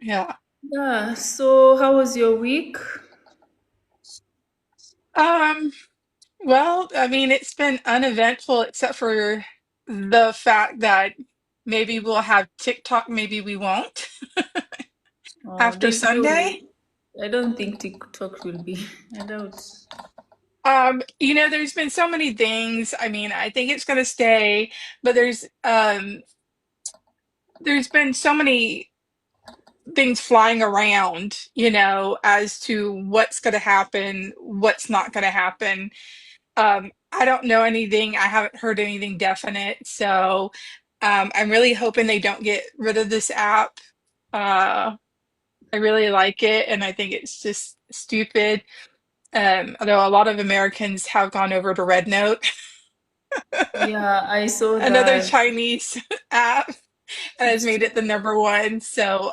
Yeah. Yeah. So, how was your week? Um, well, I mean, it's been uneventful except for the fact that maybe we'll have TikTok, maybe we won't Oh, after there's no Sunday. way. I don't think TikTok will be. I doubt. There's been so many things. I mean, I think it's going to stay, but there's been so many things flying around, as to what's going to happen, what's not going to happen. I don't know anything. I haven't heard anything definite. So I'm really hoping they don't get rid of this app. I really like it, and I think it's just stupid. Although a lot of Americans have gone over to Red Note, Yeah, I saw another that. Chinese app, and has It's made it the number one. So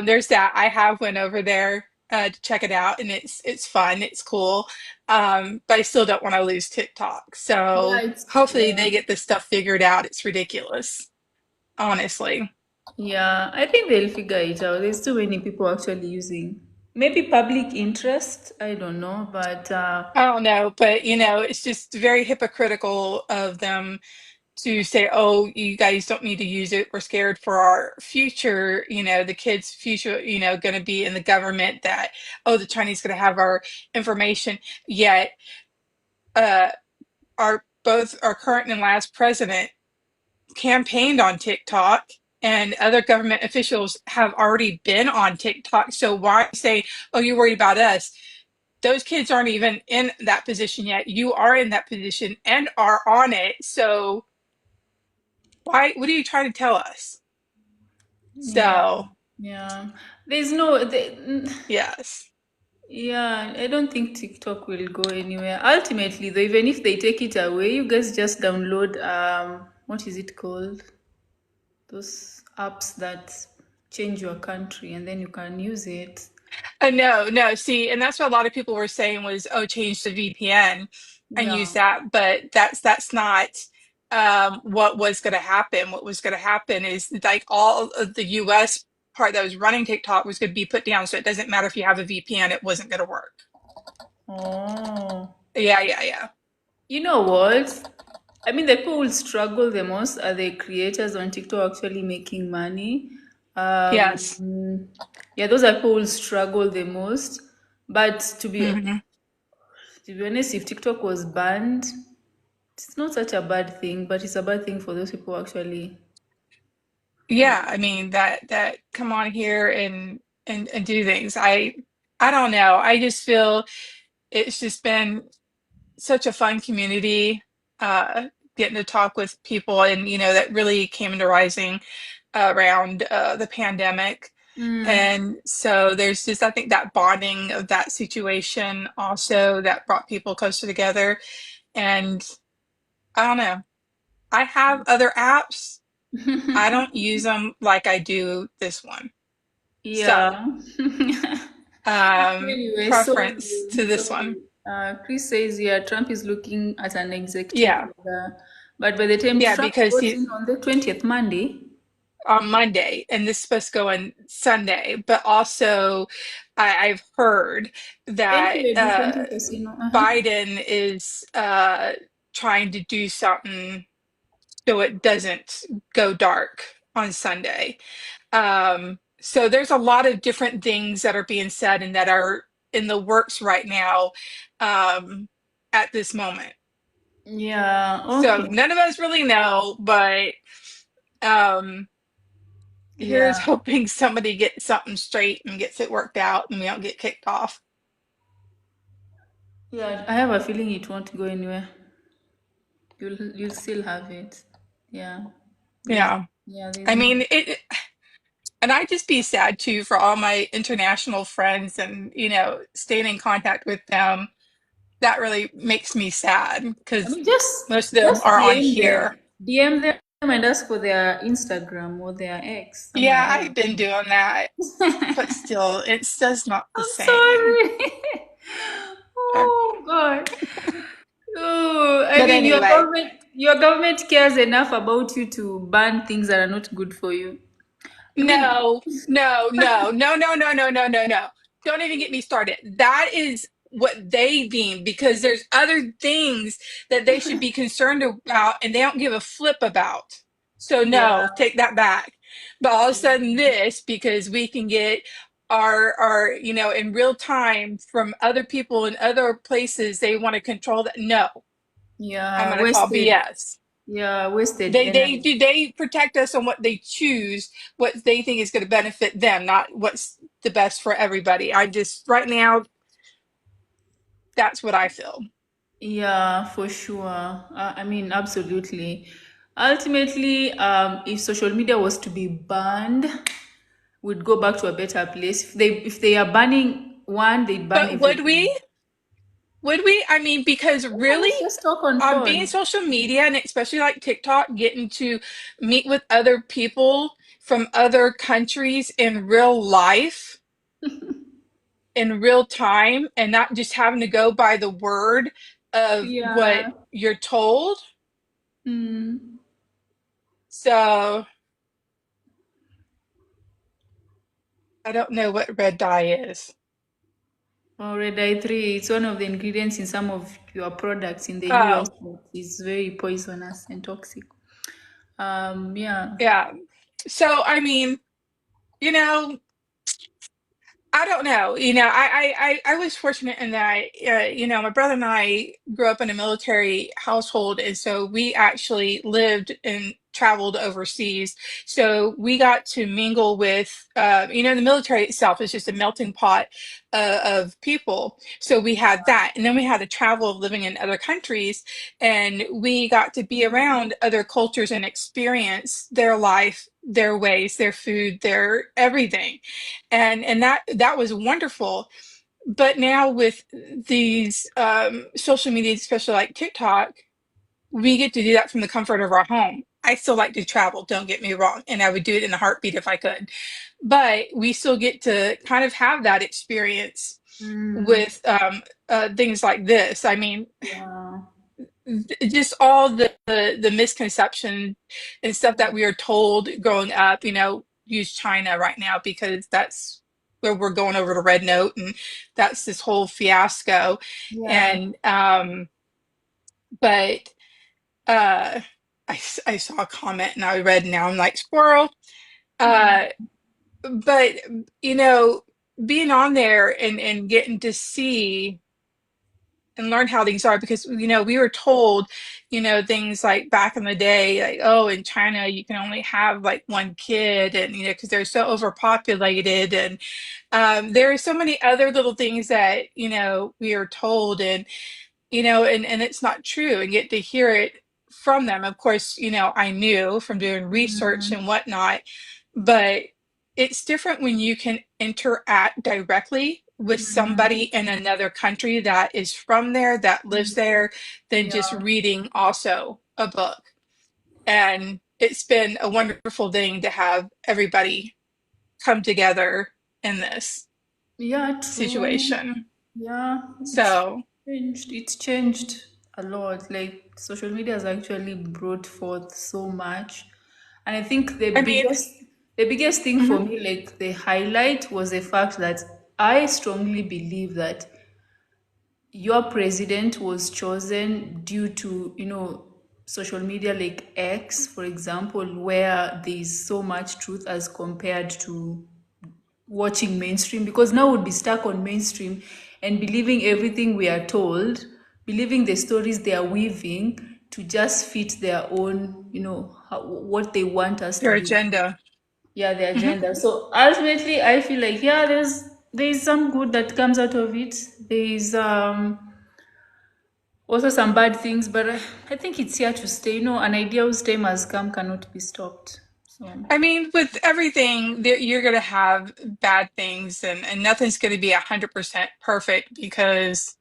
there's that. I have went over there to check it out, and it's fun. It's cool. But I still don't want to lose TikTok. yeah, So it's hopefully yeah. they get this stuff figured out. It's ridiculous, honestly. Yeah, I think they'll figure it out. There's too many people actually using. Maybe public interest, I don't know, but I don't know, but it's just very hypocritical of them to say, "Oh, you guys don't need to use it. We're scared for our future, the kids' future, going to be in the government that, oh, the Chinese going to have our information." Yet, uh, our current and last president campaigned on TikTok, and other government officials have already been on TikTok. So why say, "Oh, you're worried about us"? Those kids aren't even in that position yet. You are in that position and are on it. So why? What are you trying to tell us? yeah, So yeah. There's no, yes. yeah, I don't think TikTok will go anywhere. Ultimately, though, even if they take it away, you guys just download what is it called? Those apps that change your country and then you can use it. No, no. See, and that's what a lot of people were saying was, oh, change to VPN and use Yeah. that. But that's not what was going to happen. What was going to happen is like all of the US part that was running TikTok was going to be put down. So it doesn't matter if you have a VPN, it wasn't going to work. Oh. Yeah, yeah, yeah. You know what? I mean, the people who will struggle the most are the creators on TikTok actually making money. Yes. Yeah, those are people who will struggle the most. But Hmm. to be honest, if TikTok was banned, it's not such a bad thing, but it's a bad thing for those people who actually. Yeah, I mean that come on here and do things. I don't know. I just feel it's just been such a fun community, getting to talk with people, and that really came into rising around the pandemic. Mm, And so there's just, I think, that bonding of that situation also that brought people closer together. And I don't know. I have other apps. I don't use them like I do this one. So, yeah. Anyway, preference to this one. Chris says, yeah, Trump is looking at an executive Yeah. order, but by the time Yeah, Trump because votes he in on the 20th Monday, on Monday, and this is supposed to go on Sunday. But also, I've heard thank that you, Edu, thank you, Casino. Uh-huh. Biden is trying to do something so it doesn't go dark on Sunday. So there's a lot of different things that are being said and that are in the works right now, um, at this moment. Yeah, So okay. none of us really know, but um, here's Yeah, hoping somebody gets something straight and gets it worked out and we don't get kicked off. yeah, I have a feeling it won't go anywhere. You'll still have it. Yeah. There's Yeah. yeah, there's I no mean, and I just be sad too for all my international friends and, staying in contact with them. That really makes me sad I because mean just most of them just are on DM them. here. DM them and ask for their Instagram or their ex somewhere Yeah, I've else. been doing that, but still, it's just not the I'm same. sorry. Uh, Oh God. Oh, I But mean anyway, your government cares enough about you to ban things that are not good for you. I mean, No, no, no, no, no, no, no, no, no, no. Don't even get me started. That is what they deem because there's other things that they should be concerned about and they don't give a flip about. So no, yeah, take that back. But all of a sudden this, because we can get our, in real time from other people in other places, they want to control that. No, I'm yeah, gonna call wasted, BS. yeah, wasted They energy. do they protect us on what they choose, what they think is going to benefit them, not what's the best for everybody. I just right now that's what I feel. Yeah, for sure. I mean, absolutely. Ultimately, if social media was to be banned, we'd go back to a better place. If they are banning one, they ban But would everything. we? Would we? I mean, because Yeah, really, let's just talk on being phone. social media and especially like TikTok, getting to meet with other people from other countries in real life, in real time, and not just having to go by the word of what Yeah. you're told. Mm. So I don't know what red dye is. Or red eye 3, it's one of the ingredients in some of your products in the US Oh, that is very poisonous and toxic. Yeah. yeah. So, I mean, you know, I don't know. I was fortunate in that, my brother and I grew up in a military household, and so we actually lived and traveled overseas. So we got to mingle with, the military itself is just a melting pot of people. So we had that, and then we had the travel of living in other countries, and we got to be around other cultures and experience their life, their ways, their food, their everything and that was wonderful. But now with these social media, especially like TikTok, we get to do that from the comfort of our home. I still like to travel, don't get me wrong, and I would do it in a heartbeat if I could. But we still get to kind of have that experience Mm, with things like this. I mean, yeah. just all the misconception and stuff that we are told growing up, use China right now because that's where we're going over the red note and that's this whole fiasco. Yeah. And but I saw a comment and I read now I'm like squirrel. Mm, Uh but you know, being on there and getting to see and learn how things are because we were told things like back in the day like oh in China you can only have like one kid and because they're so overpopulated and there are so many other little things that we are told and and it's not true and get to hear it from them. Of course, I knew from doing research mm, and whatnot, but it's different when you can interact directly with somebody mm, in another country that is from there, that lives mm. there, than just Yeah. reading also a book. And it's been a wonderful thing to have everybody come together in this Yeah, true. situation. Yeah, So, it's changed a lot. Like social media has actually brought forth so much. And I think I mean, the biggest thing for mhm. me, like the highlight was the fact that I strongly believe that your president was chosen due to, social media like X, for example, where there's so much truth as compared to watching mainstream, because now we'd be stuck on mainstream and believing everything we are told, believing the stories they are weaving to just fit their own, what they want us to Their believe. agenda. Yeah, the Mhm. agenda. So ultimately, I feel like, yeah, there's some good that comes out of it. There's also some bad things, but I think it's here to stay. An idea whose time has come cannot be stopped. So I mean, with everything, you're going to have bad things, and nothing's going to be 100% perfect because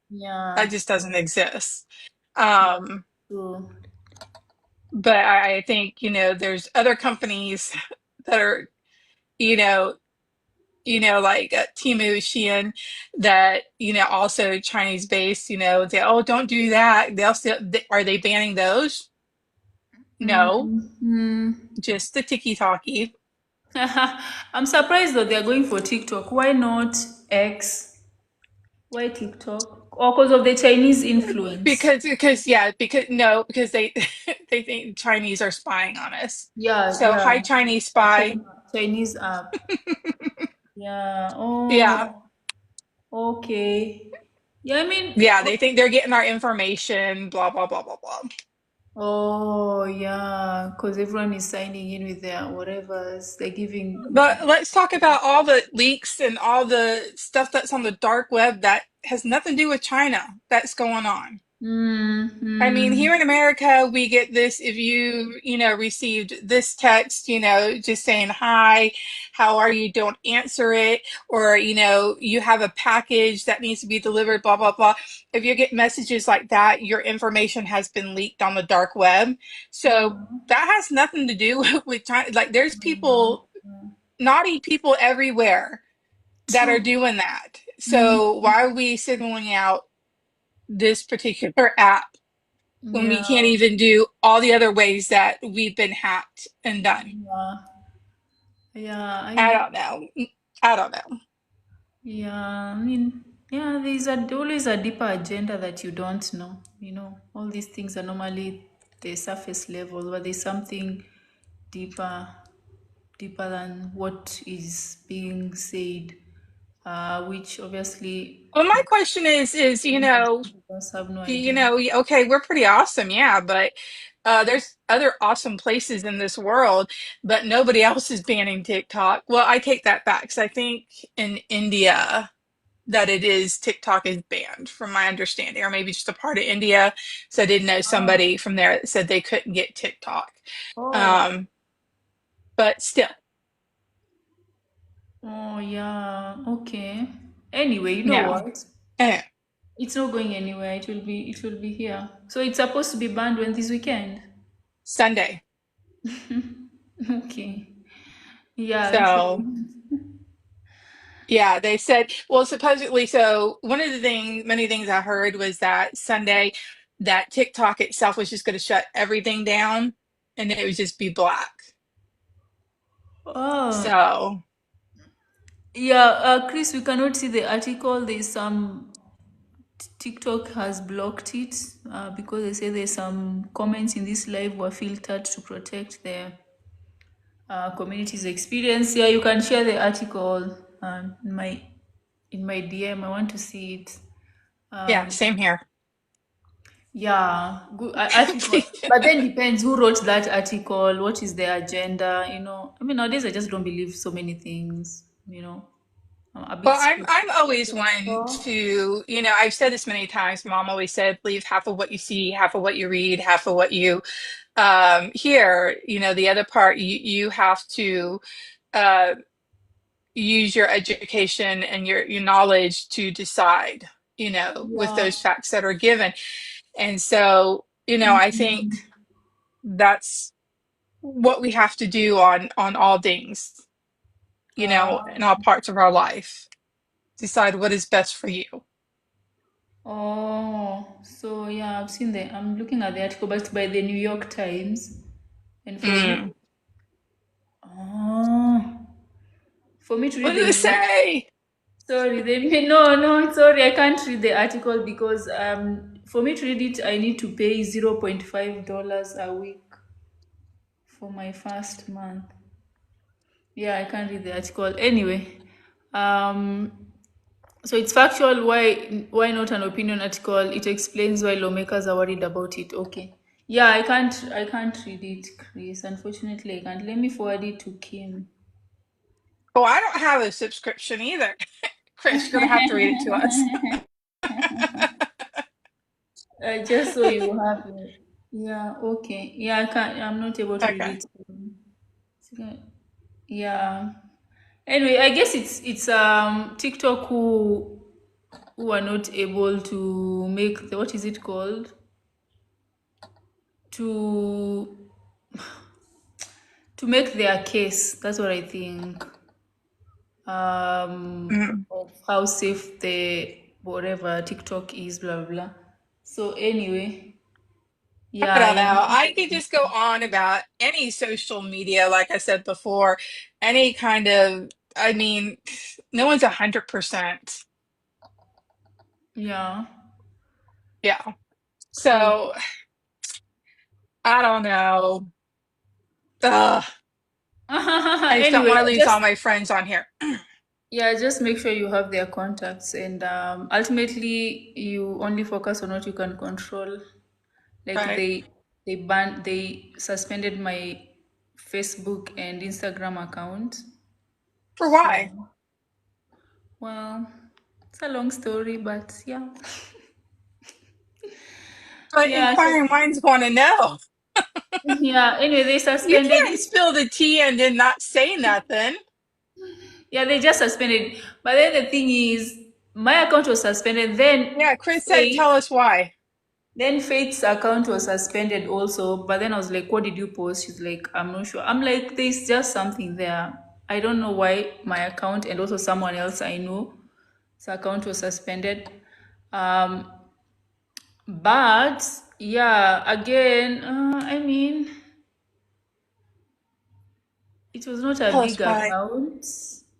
that yeah, just doesn't exist. Um, so but I think, there's other companies that are, you know, like Temu, Shein, that, also Chinese based, they, oh, don't do that. They'll still, are they banning those? No, mm, just the tiki-talkie. I'm surprised though they're going for TikTok. Why not X? Why TikTok? Or because of the Chinese influence? Because yeah, because no, because they they think Chinese are spying on us. Yeah, So yeah. hi Chinese spy. Chinese app. Yeah. Yeah. Oh, okay. Yeah, I mean, Yeah, they think they're getting our information, blah blah blah blah blah. oh, yeah, because everyone is signing in with their whatever's they're giving. But let's talk about all the leaks and all the stuff that's on the dark web that has nothing to do with China that's going on. I mean, Mm-hmm. here in America, we get this if you received this text, just saying hi, how are you? Don't answer it. Or, you have a package that needs to be delivered, blah, blah, blah. If you get messages like that, your information has been leaked on the dark web. So Yeah. that has nothing to do with China. Like, there's Yeah. people, naughty people everywhere that are True. doing that. Mm, So why are we signaling out this particular app when we yeah. can't even do all the other ways that we've been hacked and done? Yeah. Yeah. I don't know. I don't know. Yeah. I mean, yeah, always a deeper agenda that you don't know. All these things are normally the surface level, but there's something deeper, deeper than what is being said, which obviously Well, my question is, us have no idea. okay, we're pretty awesome, yeah, but there's other awesome places in this world, but nobody else is banning TikTok. Well, I take that back because I think in India that it is TikTok is banned, from my understanding, or maybe just a part of India. So I did know somebody from there that said they couldn't get TikTok. Oh, Um, but still, oh yeah. Okay. Anyway, you know no. what? Eh, It's not going anywhere. It will be here. So it's supposed to be banned when this weekend. Sunday. Okay. Yeah, so So yeah, they said, well, supposedly, so one of the many things I heard was that Sunday, that TikTok itself was just going to shut everything down and it would just be black. oh So, yeah, Chris, we cannot see the article. There's some TikTok has blocked it because they say there's some comments in this live were filtered to protect the community's experience. Yeah, you can share the article in my DM. I want to see it. yeah, Um, same here. yeah, good article. But then depends who wrote that article. What is their agenda? I mean, nowadays I just don't believe so many things. I'm a bit Well, I'm always one skeptical. to, I've said this many times. Mom always said, leave half of what you see, half of what you read, half of what you hear. The other part you have to uh, use your education and your knowledge to decide, with Yeah. those facts that are given. And so, I think Mhm. that's what we have to do on all things, in all parts of our life. Decide what is best for you. Oh, so yeah, I'm looking at the article, but it's by the New York Times. And Mm. oh, for me to What read the does it New York, say? sorry, no, no, sorry, I can't read the article because for me to read it, I need to pay $0.5 a week for my first month. Yeah, I can't read the article. Anyway, um, so it's factual. Why not an opinion article? It explains why lawmakers are worried about it. Okay. Yeah, I can't read it, Chris. Unfortunately, I can't. Let me forward it to Kim. Oh, I don't have a subscription either. Chris, you're gonna have to read it to us. Just so you have it. Yeah, okay. Yeah, I can't. I'm not able to read Okay. it. Yeah. Anyway, I guess it's TikTok who are not able to make what is it called, to make their case. That's what I think. Mm. Of how safe the whatever TikTok is, blah blah blah. So anyway, I Yeah, don't yeah. know. I could just go on about any social media, like I said before, any kind of, I mean, no one's 100%. Yeah. Yeah. True. So I don't know. Ugh, I just don't Anyway, want to lose all just my friends on here. yeah, just make sure you have their contacts, and ultimately you only focus on what you can control. Like Right. they suspended my Facebook and Instagram account. For So, why? well, it's a long story, but yeah. But Yeah, so inquiring minds want to know. yeah, anyway, they You suspended can't it. spill the tea and then not say nothing. Yeah, they just suspended. But then the thing is, my account was suspended. Yeah, Chris said, tell us why. Then Faith's account was suspended also. But then I was like, "What did you post?" She's like, "I'm not sure." I'm like, "There's just something there. I don't know why my account and also someone else I know, his account was suspended." Um, but yeah, again, I mean, it was not a Tell big us why. account.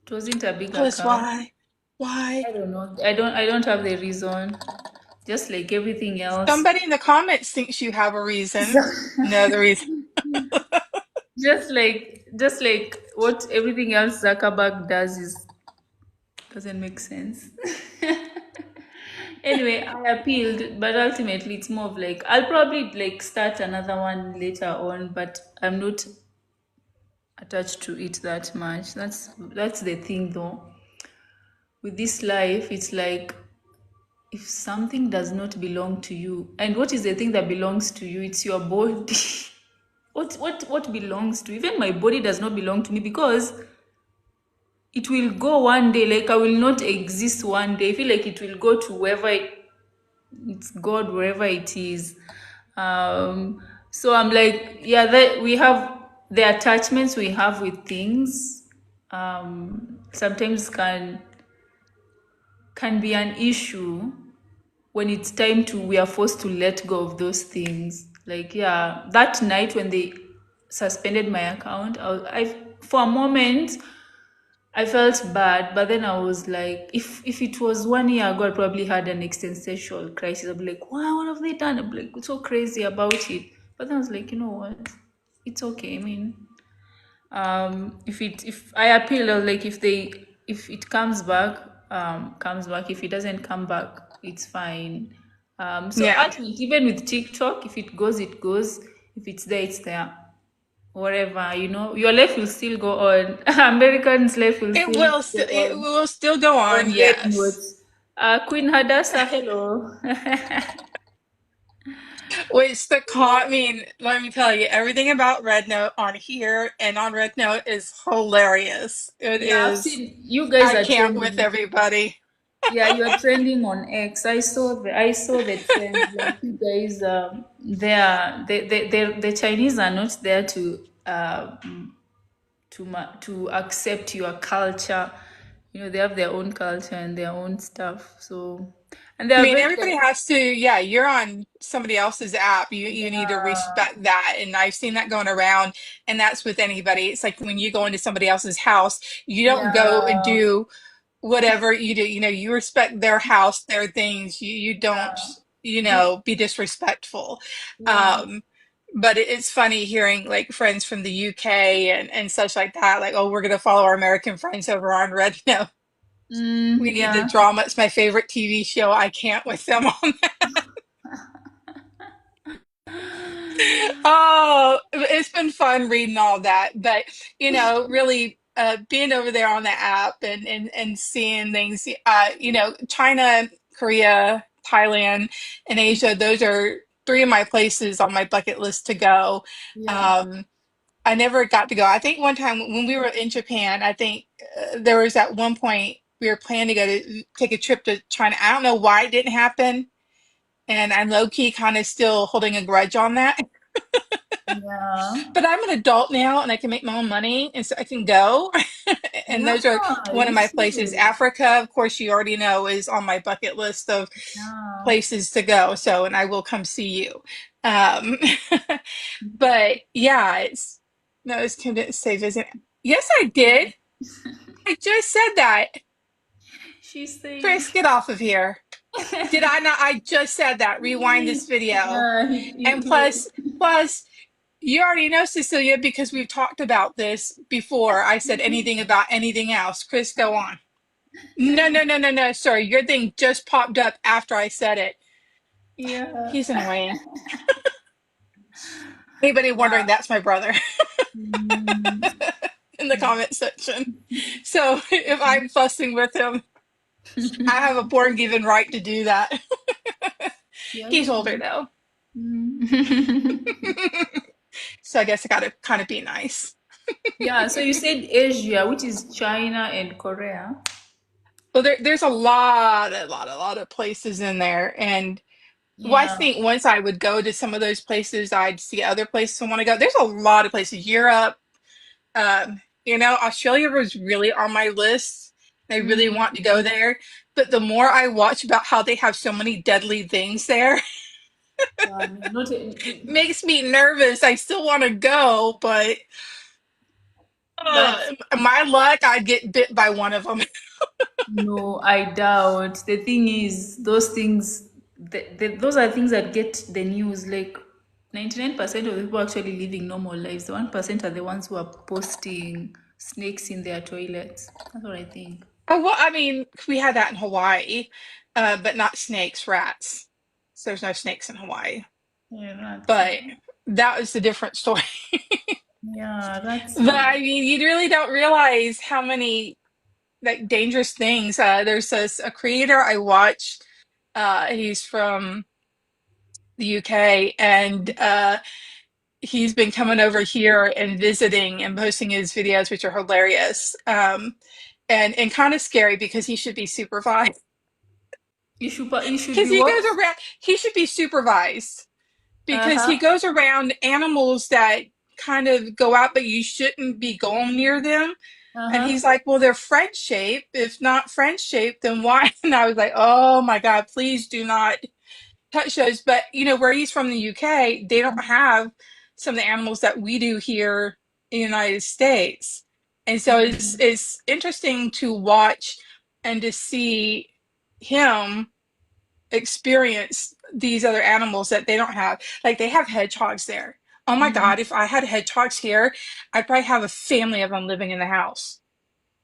It wasn't a big Tell us account. why. Why? I don't know. I don't have the reason. Just like everything else. Somebody in the comments thinks you have a reason. No, the reason. Just like what everything else Zuckerberg does is doesn't make sense. Anyway, I appealed, but ultimately it's more of like I'll probably like start another one later on, but I'm not attached to it that much. That's the thing though. With this life, it's like if something does not belong to you, and what is the thing that belongs to you? It's your body. What belongs to even my body does not belong to me because it will go one day. Like I will not exist one day. I feel like it will go to wherever it's God, wherever it is. So I'm like, yeah, that we have the attachments we have with things. Sometimes can be an issue when it's time to we are forced to let go of those things. Like yeah, that night when they suspended my account, I for a moment I felt bad, but then I was like, if it was 1 year ago, I probably had an existential crisis. I'd be like, wow, what have they done? I'd be like, so crazy about it. But then I was like, you know what? It's okay. I mean, if I appeal, I was like, if it comes back. If it doesn't come back, it's fine. So Yeah. actually, even with TikTok, if it goes, it goes. If it's there, it's there. Whatever, your life will still go on. Americans' life will still go It on will still go on, red yes. notes. Queen Hadassah, hello. Which I Yeah. mean, let me tell you, everything about Red Note on here and on Red Note is hilarious. It Yeah, I've is, seen you guys I are can't with trending. everybody. Yeah, you are trending on X. I saw the trend. Like you guys, the Chinese are not there to accept your culture. They have their own culture and their own stuff. So, and they I are mean, very everybody like, has to, yeah, you're on somebody else's app. You need to yeah, respect that. And I've seen that going around, and that's with anybody. It's like when you go into somebody else's house, you don't go and yeah, do whatever you do. You respect their house, their things. You don't, yeah, be disrespectful. yeah. Um, but it's funny hearing like friends from the UK and such like that, like, oh, we're gonna follow our American friends over on Red. No, we need the Yeah. drama. It's my favorite TV show. I can't with them on. Oh, it's been fun reading all that, but really being over there on the app and seeing things, China, Korea, Thailand, and Asia, those are three of my places on my bucket list to go. Yeah. Um, I never got to go. I think one time when we were in Japan, I think there was at one point we were planning to go to take a trip to China. I don't know why it didn't happen, and I'm low key kind of still holding a grudge on that. Yeah. But I'm an adult now and I can make my own money and so I can go. And those are Yeah. one of You my places. should. Africa, of course, you already know is on my bucket list of Yeah. places to go. So, and I will come see you. Um, but yeah, it's no, it's couldn't say visit. Yes, I did. I just said that. She said, Chris, get off of here. Did I not? I just said that. Rewind this video. yeah, And plus, you already know, Cecilia, because we've talked about this before. I said anything about anything else. Chris, go on. No, no, no, no, no. Sorry, your thing just popped up after I said it. yeah. He's annoying. Anybody wondering, that's my brother Mm, in the comment section. So if I'm fussing with him, I have a born given right to do that. yeah, He's you older do. though. Mm. So I guess I gotta kind of be nice. Yeah, so you said Asia, which is China and Korea. Well, there's a lot of places in there. And well, I Yeah. think once I would go to some of those places, I'd see other places I want to go. There's a lot of places. Europe, Australia was really on my list. I really Mm. want to go there. But the more I watch about how they have so many deadly things there, Yeah, not makes me nervous. I still want to go, but that's my luck, I'd get bit by one of them. no, I doubt. The thing is, those things, those are things that get the news. Like 99% of the people actually living normal lives. The 1% are the ones who are posting snakes in their toilets. That's what I think. Oh, well, I mean, we had that in Hawaii, but not snakes, rats. So there's no snakes in Hawaii. Yeah, that's But that was a different story. yeah, that's But I mean, you really don't realize how many like dangerous things. There's a creator I watch. He's from the UK, and he's been coming over here and visiting and posting his videos, which are hilarious. And kind of scary because he should be supervised. you should Because be he what? goes around, he should be supervised because Uh-huh. he goes around animals that kind of go out, but you shouldn't be going near them. And he's Uh-huh. like, well, they're friend shaped. If not friend shaped, then why? And I was like, oh my God, please do not touch those. But where he's from the UK, they don't have some of the animals that we do here in the United States. And so it's interesting to watch and to see him experience these other animals that they don't have. Like they have hedgehogs there. Oh my God, Mm-hmm. if I had hedgehogs here, I'd probably have a family of them living in the house.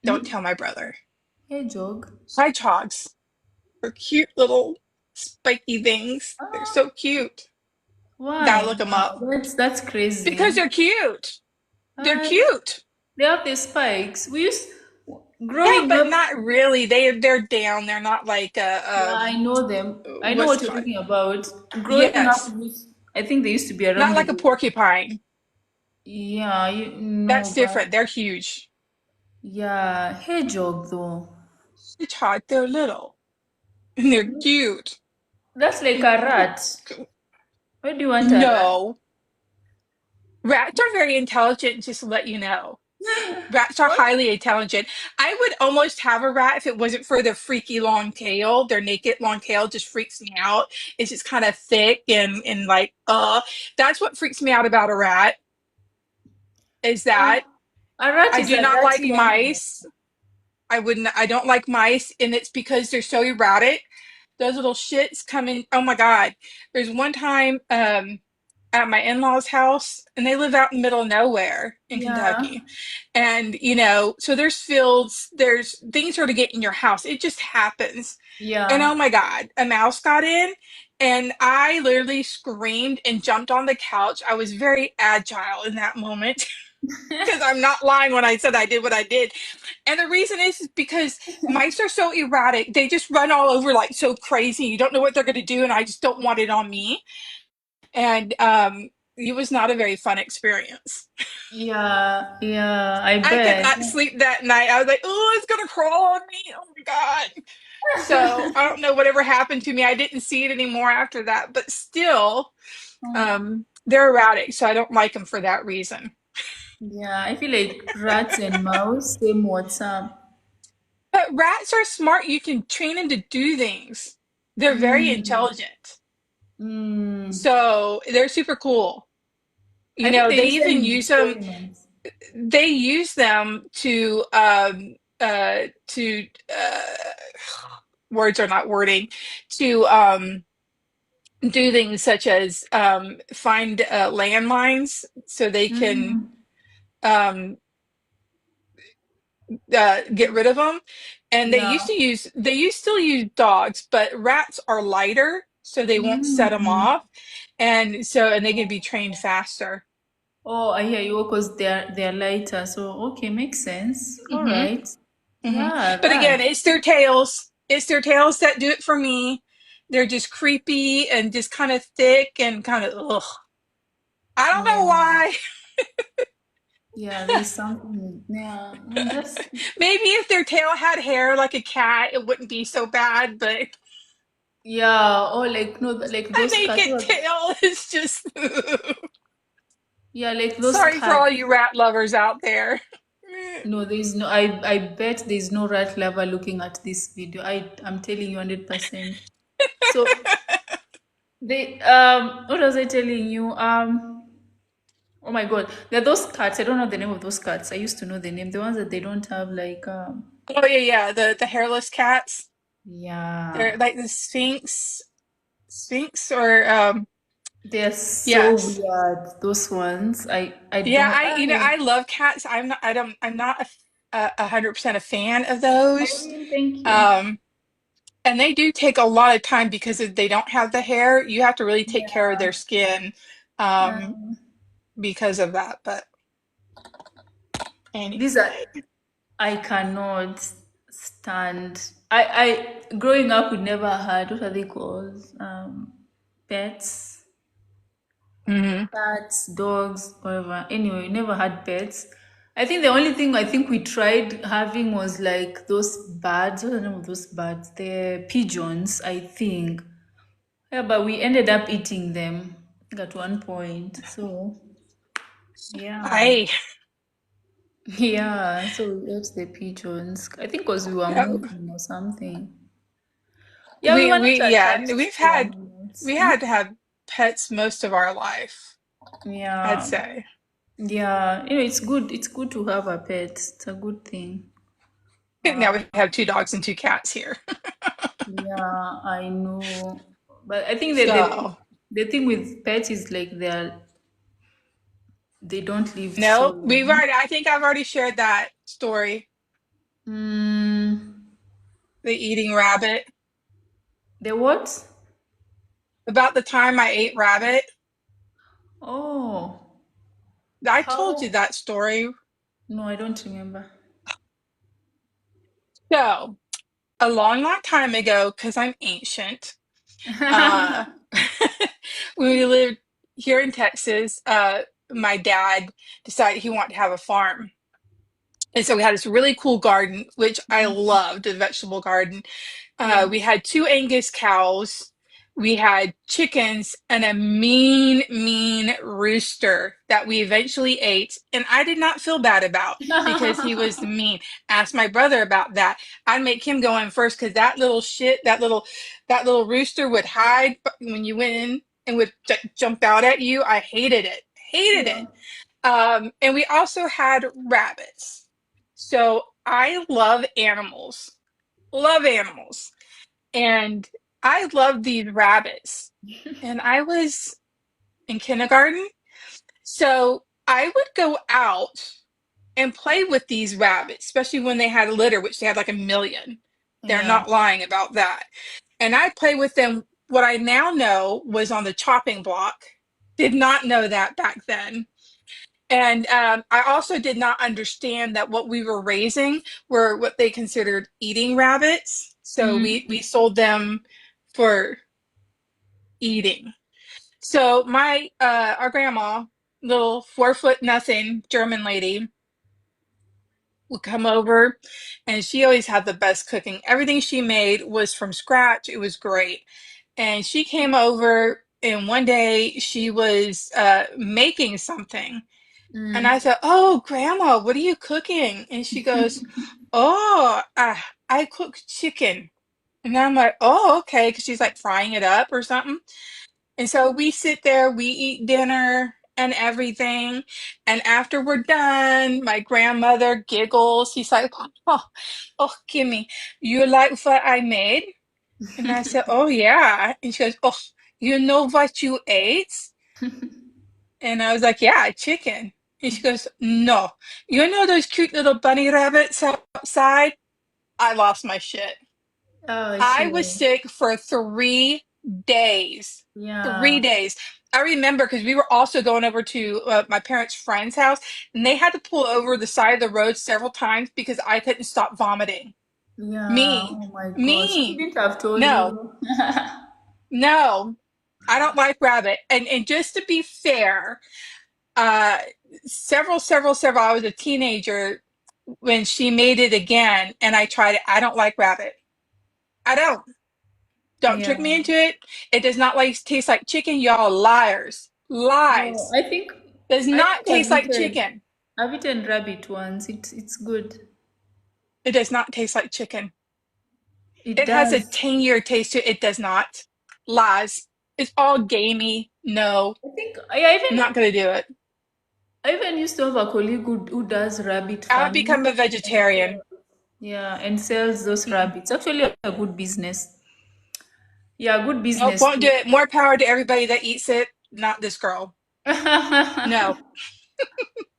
Don't Mm-hmm. tell my brother. Hey, Jog. Hedgehogs are cute little spiky things. They're so cute. Gotta Why? look them up Wow, that's because crazy. they're cute. They're Uh, cute. they have the spikes. We used Yeah, growing but up. not really. They're down. They're not like Yeah, I know them. I know what's what it you're called? talking about. Growing up, Yes, I think they used to be not around like a the. porcupine. Yeah, you That's know, but different. They're huge. yeah, hedgehog though. Hedgehog, they're little and they're cute. That's like a rat. Why do you want a rat? No, rats are very intelligent. Just to let you know, rats are What? highly intelligent. I would almost have a rat if it wasn't for their freaky long tail. Their naked long tail just freaks me out. It's just kind of thick and like that's what freaks me out about a rat is Uh, that a rat I is do a not like dirty animal. mice. I don't like mice, and it's because they're so erratic. Those little shits come in. Oh my God. There's one time at my in-laws' house, and they live out in the middle of nowhere in Yeah, Kentucky. And so there's fields, there's things are to get in your house. It just happens. And oh yeah. my God, a mouse got in, and I literally screamed and jumped on the couch. I was very agile in that moment. Because I'm not lying when I said I did what I did. And the reason is because mice are so erratic. They just run all over like so crazy. You don't know what they're going to do. And I just don't want it on me. And it was not a very fun experience. Yeah, yeah, I I could bet. not sleep that night. I was like, oh, it's going to crawl on me. Oh my God. So I don't know whatever happened to me. I didn't see it anymore after that. But still, they're erratic. So I don't like them for that reason. Yeah, I feel like rats and mouse, same what's up. But rats are smart. You can train them to do things. They're very Mm, intelligent. Mm. So they're super cool. I think they They use them even in use them. experiments. They use them to words are not wording to do things such as find landmines so they can Mm. um, get rid of them. And Yeah. they used still use dogs, but rats are lighter, so they won't set them Mm. off, and they can be trained faster. Oh, I hear you because they're lighter. So okay, makes sense. All Hmm. right. Hmm. Yeah, But again, rats. it's their tails. It's their tails that do it for me. They're just creepy and just kind of thick and kind of ugh. I don't know Yeah. why. Yeah, there's something. Yeah. That's Maybe if their tail had hair like a cat, it wouldn't be so bad. But yeah. Or like no, like a those cats. naked tail is just. Yeah, like those Sorry for all cats. you rat lovers out there. No, there's no. I bet there's no rat lover looking at this video. I'm telling you 100%. So they what was I telling you? Oh my god, there are those cats. I don't know the name of those cats. I used to know the name. The ones that they don't have like Oh yeah, yeah. The hairless cats. yeah. They're like the Sphinx or They're so yes. weird. Those ones. I Yeah, don't I love cats. I'm not 100% a fan of those. Irene, thank you. Um, and they do take a lot of time because if they don't have the hair, you have to really take care of Yeah. their skin um Um, because of that. But these are anyway. I cannot stand. I growing up we never had what are they called? Pets, Hmm. cats, dogs, whatever. Anyway, we never had pets. I think the only thing I think we tried having was like those birds. What's the name of those birds? They're pigeons, I think. Yeah, but we ended up eating them, I think at one point. So yeah. I Yeah, so we ate the pigeons. I think because we were moving or something. Yeah, we were we not yeah, attached to we animals. Hmm? had to have pets most of our life, I'd Yeah, say. yeah. You know, it's good. It's good to have a pet. It's a good thing. Now we have two dogs and two cats here. Yeah, I know. But I think that So, the thing with pets is like they don't live so no, long. I think I've already shared that story, Mm, the eating rabbit. the what? About the time I ate rabbit. Oh, I told you how? that story. No, I don't remember. So, a long, long time ago, because I'm ancient, uh, when we lived here in Texas, my dad decided he wanted to have a farm. And so we had this really cool garden, which I loved, a vegetable garden. Yeah. We had two Angus cows. We had chickens and a mean, mean rooster that we eventually ate. And I did not feel bad about because he was mean. Asked my brother about that. I'd make him go in first because that little shit, that little rooster would hide when you went in and would jump out at you. I hated it. Hated Yeah. it. And we also had rabbits. So I love animals. Love animals. And I loved these rabbits. And I was in kindergarten. So I would go out and play with these rabbits, especially when they had a litter, which they had like a million. They're Yeah. not lying about that. And I play with them. What I now know was on the chopping block. Did not know that back then. And I also did not understand that what we were raising were what they considered eating rabbits. So Mm. we sold them for eating. So my our grandma, little 4 foot nothing German lady, would come over, and she always had the best cooking. Everything she made was from scratch. It was great. And she came over, and one day she was making something. And I Mm. said, "Oh, Grandma, what are you cooking?" And she goes, "Oh, I cook chicken." And I'm like, "Oh, okay," because she's like frying it up or something. And so we sit there, we eat dinner and everything. And after we're done, my grandmother giggles. She's like, oh, oh, Kimmy, you like what I made? And I said, oh, yeah. And she goes, oh, you know what you ate? And I was like, yeah, chicken. And she goes, no. You know those cute little bunny rabbits outside? I lost my shit. Oh, I was sure. sick for 3 days. Yeah. 3 days. I remember because we were also going over to my parents' friend's house, and they had to pull over the side of the road several times because I couldn't stop vomiting. Yeah. Mean, Oh my gosh. Who mean. didn't have told No, you? no, I don't like rabbit. And just to be fair, uh, several. I was a teenager when she made it again, and I tried it. I don't like rabbit. I don't. Don't Yeah. trick me into it. It does not like taste like chicken. Y'all liars. Oh, Lies. Does I not think taste like chicken. I've eaten rabbit once. It's good. It does not taste like chicken. It It has a does. tangier taste to it. It does not. Lies. It's all gamey. No, I think I'm not gonna do it. I even used to have a colleague who does rabbit I would farming. become a And vegetarian. yeah, and sells those Mm-mm. rabbits. Actually, a good business. Yeah, good Nope, business won't do too. it. More power to everybody that eats it. Not this girl. No,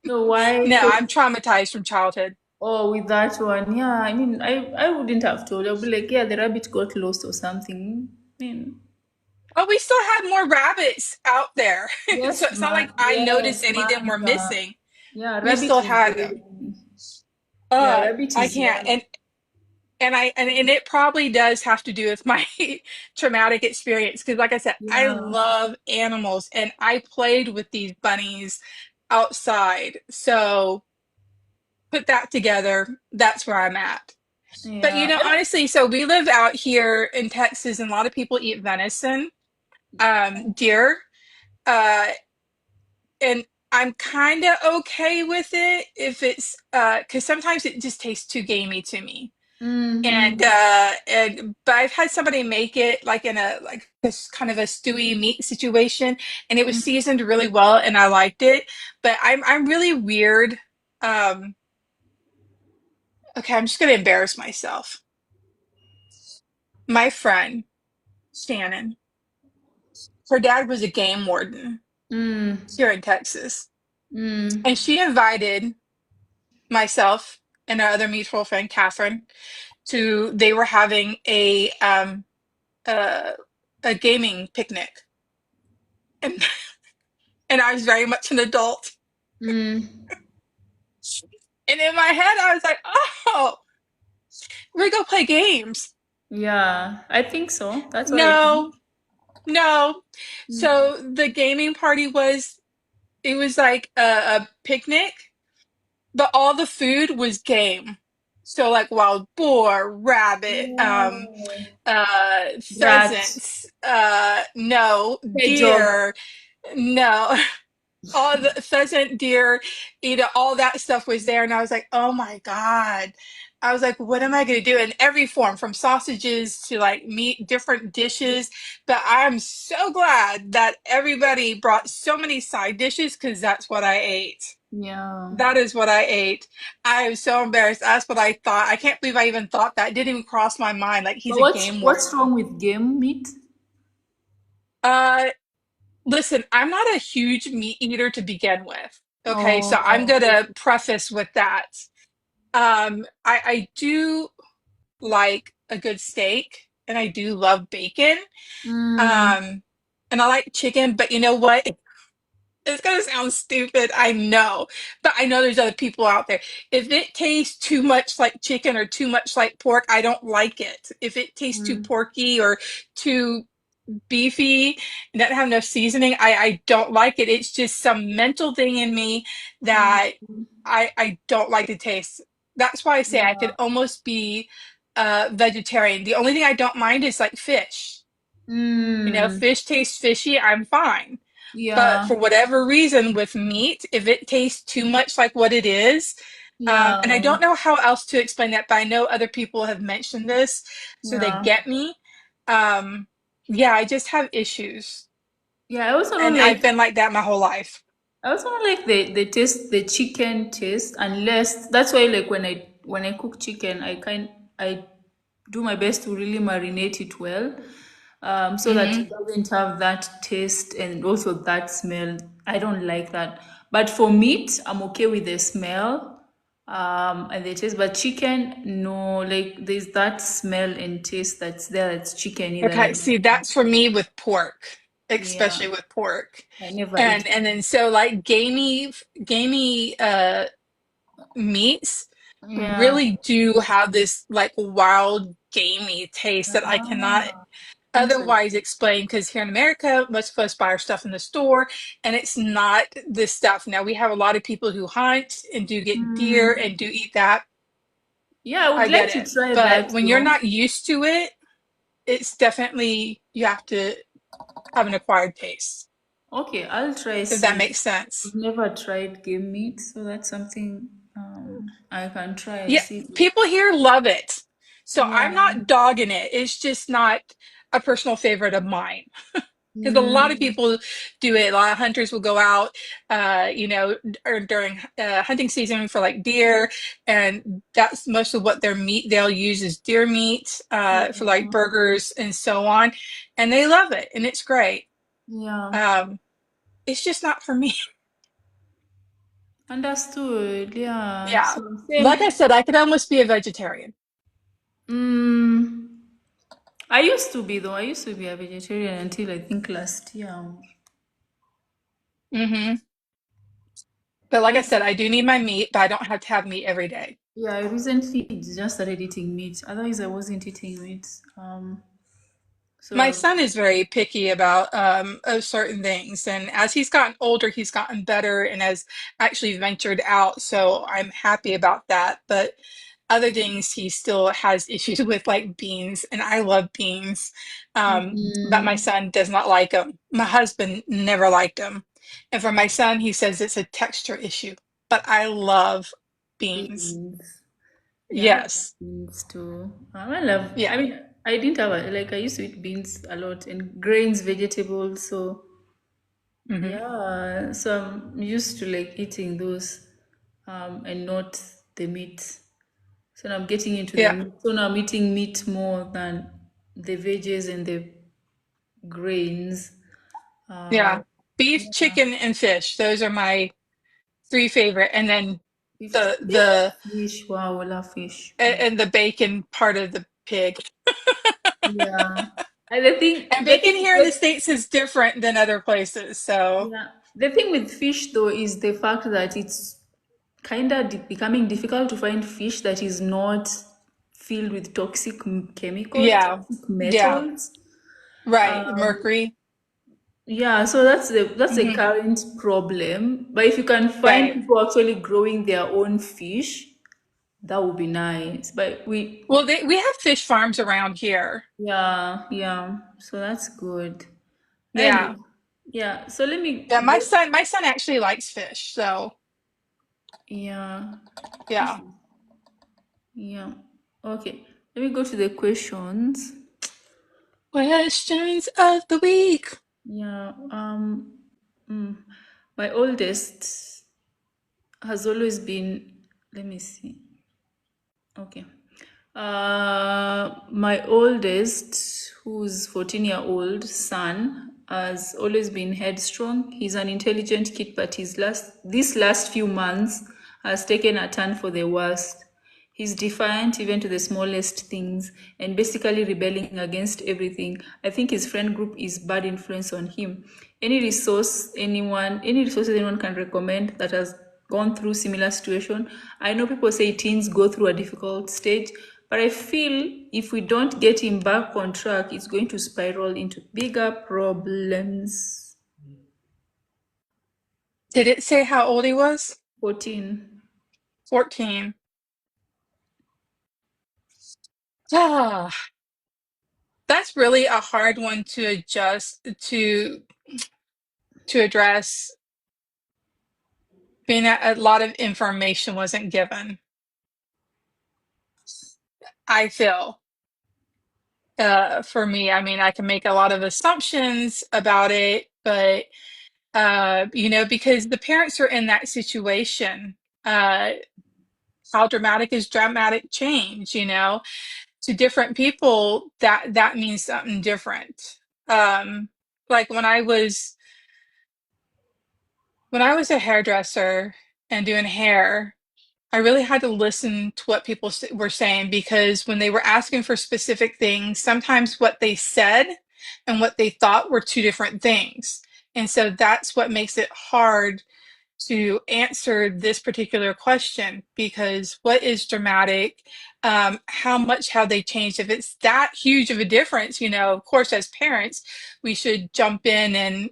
So why? no, So I'm traumatized from childhood. oh, with that one, yeah. I mean, I wouldn't have told. I'd be like, yeah, the rabbit got lost or something. I mean, Oh, we still had more rabbits out there. So it's not like I noticed yes, any of them man. were missing. Yeah, We rabbit still is had them. very. Yeah, rabbit I is can't. one. And it probably does have to do with my traumatic experience because like I said, I Yeah, love animals and I played with these bunnies outside. So put that together, that's where I'm at. But yeah. honestly, so we live out here in Texas and a lot of people eat venison, deer, uh, and I'm kind of okay with it if it's because sometimes it just tastes too gamey to me. Mm-hmm. And but I've had somebody make it like in a like this kind of a stewy meat situation, and it was seasoned really well, and I liked it. But I'm really weird. Um, okay, I'm just gonna embarrass myself. My friend Shannon, her dad was a game warden Mm, here in Texas, mm, and she invited myself and our other mutual friend Catherine to. They were having uh, a gaming picnic. And and I was very much an adult. mm. And in my head, I was like, oh, we're gonna play games. Yeah, I think so. That's what I think. No, no. Mm, So the gaming party it was like a picnic, but all the food was game. So like wild boar, rabbit, oh, rat, pheasants, no, hedgehog. deer, no. All the pheasant, deer, all that stuff was there. And I was like, oh my God. I was like, what am I going to do? In every form, from sausages to like meat, different dishes. But I'm so glad that everybody brought so many side dishes because that's what I ate. Yeah. That is what I ate. I am so embarrassed. That's what I thought. I can't believe I even thought that. It didn't even cross my mind. Like, he's But a game what's warden. wrong with game meat? Uh, Listen, I'm not a huge meat eater to begin with. Okay, so I'm Oh, gonna preface with that. I do like a good steak and I do love bacon. mm, Um, and I like chicken, but you know what? It's gonna sound stupid, I know, but I know there's other people out there. If it tastes too much like chicken or too much like pork, I don't like it. If it tastes too mm, porky or too beefy and doesn't have enough seasoning, I don't like it. It's just some mental thing in me mm, that I don't like the taste. That's why I say I yeah. could almost be vegetarian. The only thing I don't mind is like fish. Mm, Fish tastes fishy, I'm fine. But yeah. for whatever reason with meat, if it tastes too much like what it is, Yeah. and I don't know how else to explain that, but I know other people have mentioned this, so they Yeah. get me. Um, yeah, I just have issues. Yeah, I also don't And I've like been like that my whole life. I also don't like the taste, the chicken taste, unless that's why like when I cook chicken, I do my best to really marinate it well, so that it Hmm. doesn't have that taste and also that smell. I don't like that. But for meat, I'm okay with the smell, and the taste. But chicken, no, like there's that smell and taste that's there. That's chicken, then I Okay, don't. see, that's for me with pork, Yeah, especially with pork. I never eat. And then so like gamey meats Yeah. really do have this like wild gamey taste that I cannot Ah, interesting. otherwise explain, because here in America, most of us buy our stuff in the store and it's not this stuff. Now we have a lot of people who hunt and do get deer Mm. and do eat that. Yeah, I would I like get to it. try But that when you're though. not used to it, it's definitely you have to have an acquired taste, Okay, I'll try if that see. makes I've sense. never tried game meat, so that's something I can try and Yeah, see. people here love it. So I'm Yeah. not dogging it. It's just not a personal favorite of mine. Because a lot of Mm, people do it. A lot of hunters will go out, or during hunting season for like deer, and that's most of what their meat they'll use is deer meat for like yeah. burgers and so on, and they love it, and it's great. Yeah. Um, it's just not for me. Understood. Yeah. Yeah, So like I same. said, I could almost be a vegetarian. Mm, I used to be though. I used to be a vegetarian until I think last year. Hmm. But like I I said, I do need my meat, but I don't have to have meat every day. Yeah, I recently just started eating meat. Otherwise, I wasn't eating meat. So My son is very picky about certain things, and as he's gotten older, he's gotten better and has actually ventured out. So I'm happy about that. But other things, he still has issues with, like beans, and I love beans. But my mm, son does not like them. My husband never liked them, and for my son, he says it's a texture issue. But I love beans. beans. Yeah, I love Yes, beans too. I love. I yeah. mean, I didn't have like I used to eat beans a lot and grains, vegetables. So Hmm. yeah, so I'm used to like eating those, and not the meat. So now I'm getting into the Yeah, meat. So now I'm eating meat more than the veggies and the grains. Uh, yeah. Beef, yeah. chicken, and fish. Those are my three favorite, and then Beef, the beef and the fish. Wow, I love fish. and the bacon part of the pig. Yeah. And the thing, And the bacon thing, here in the the, States is different than other places. So yeah, the thing with fish though is the fact that it's kind of becoming difficult to find fish that is not filled with toxic chemicals, yeah, toxic yeah, metals. right. Um, Mercury. yeah, so that's the Hmm. current problem. But if you can find Right. people actually growing their own fish, that would be nice. But Well, we have fish farms around here. yeah, yeah. So that's good. And Yeah. yeah, so let me Yeah, go. my son actually likes fish. So Yeah, this yeah. is, yeah. Okay, let me go to the questions. Questions of the week. Yeah. Mm, my oldest has always been. Let me see. Okay. My oldest, who's 14-year-old son, has always been headstrong. He's an intelligent kid, but these last few months has taken a turn for the worst. He's defiant even to the smallest things and basically rebelling against everything. I think his friend group is bad influence on him. Any resources anyone can recommend that has gone through similar situation. I know people say teens go through a difficult stage, but I feel if we don't get him back on track, it's going to spiral into bigger problems. Did it say how old he was? 14. 14. Ah, that's really a hard one to adjust to address, being that a lot of information wasn't given. I feel for me, I mean, I can make a lot of assumptions about it, but because the parents are in that situation. Uh, how dramatic is dramatic change? To different people, that means something different. Um, like when I was a hairdresser and doing hair, I really had to listen to what people were saying, because when they were asking for specific things, sometimes what they said and what they thought were two different things. And so that's what makes it hard to answer this particular question, because what is dramatic? How much have they changed? If it's that huge of a difference, of course, as parents, we should jump in and,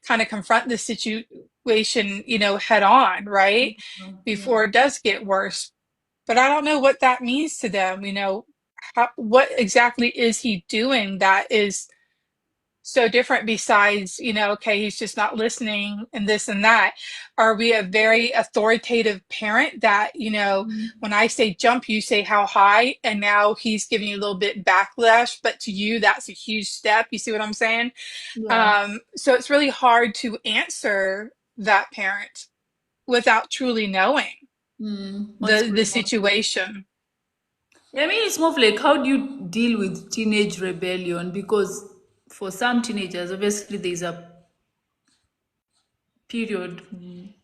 kind of confront the situation, head on, right? Yeah. Before it does get worse. But I don't know what that means to them, what exactly is he doing that is so different, besides, okay, he's just not listening and this and that. Are we a very authoritative parent that, when I say jump, you say how high, and now he's giving you a little bit backlash, but to you, that's a huge step. You see what I'm saying? Yeah. So it's really hard to answer that parent without truly knowing What's the going on? situation. Yeah, I mean, it's more of like, how do you deal with teenage rebellion? Because for some teenagers, obviously, there's a period.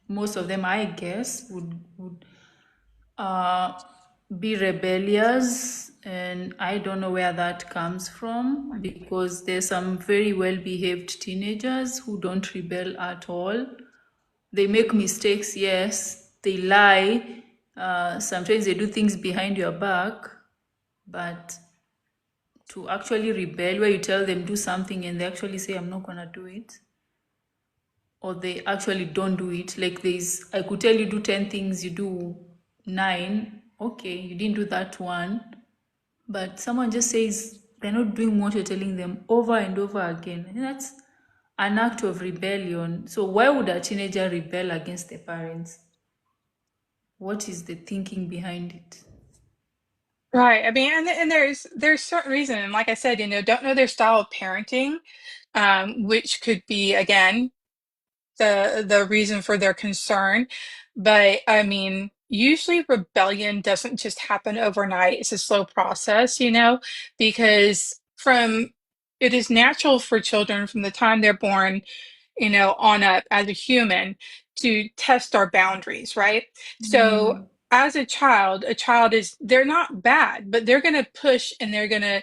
Most of them, I guess, would uh, be rebellious, and I don't know where that comes from, because there's some very well behaved teenagers who don't rebel at all. They make mistakes, yes, they lie, sometimes they do things behind your back, but to actually rebel, where you tell them do something and they actually say, I'm not gonna do it, or they actually don't do it. Like, there's, I could tell you do 10 things, you do 9. Okay, you didn't do that one, but someone just says they're not doing what you're telling them over and over again. I think that's an act of rebellion. So why would a teenager rebel against their parents? What is the thinking behind it? Right. I mean, and there's certain reason, and like I said, don't know their style of parenting, which could be, again, the reason for their concern. But I mean, usually rebellion doesn't just happen overnight. It's a slow process, because from it is natural for children from the time they're born, on up as a human, to test our boundaries, right? So Mm, as a child is, they're not bad, but they're going to push, and they're going to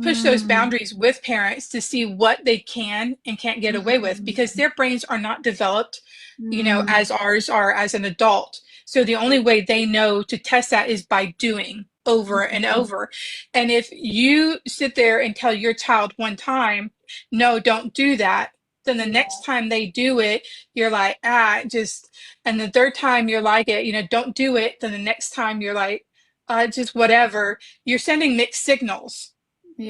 push those mm, boundaries with parents to see what they can and can't get away with, because mm, their brains are not developed, mm, as ours are as an adult. So the only way they know to test that is by doing over and over. And if you sit there and tell your child one time, no, don't do that, then the yeah, next time they do it, you're like, just, and the third time you're like it, don't do it. Then the next time you're like, just whatever. You're sending mixed signals.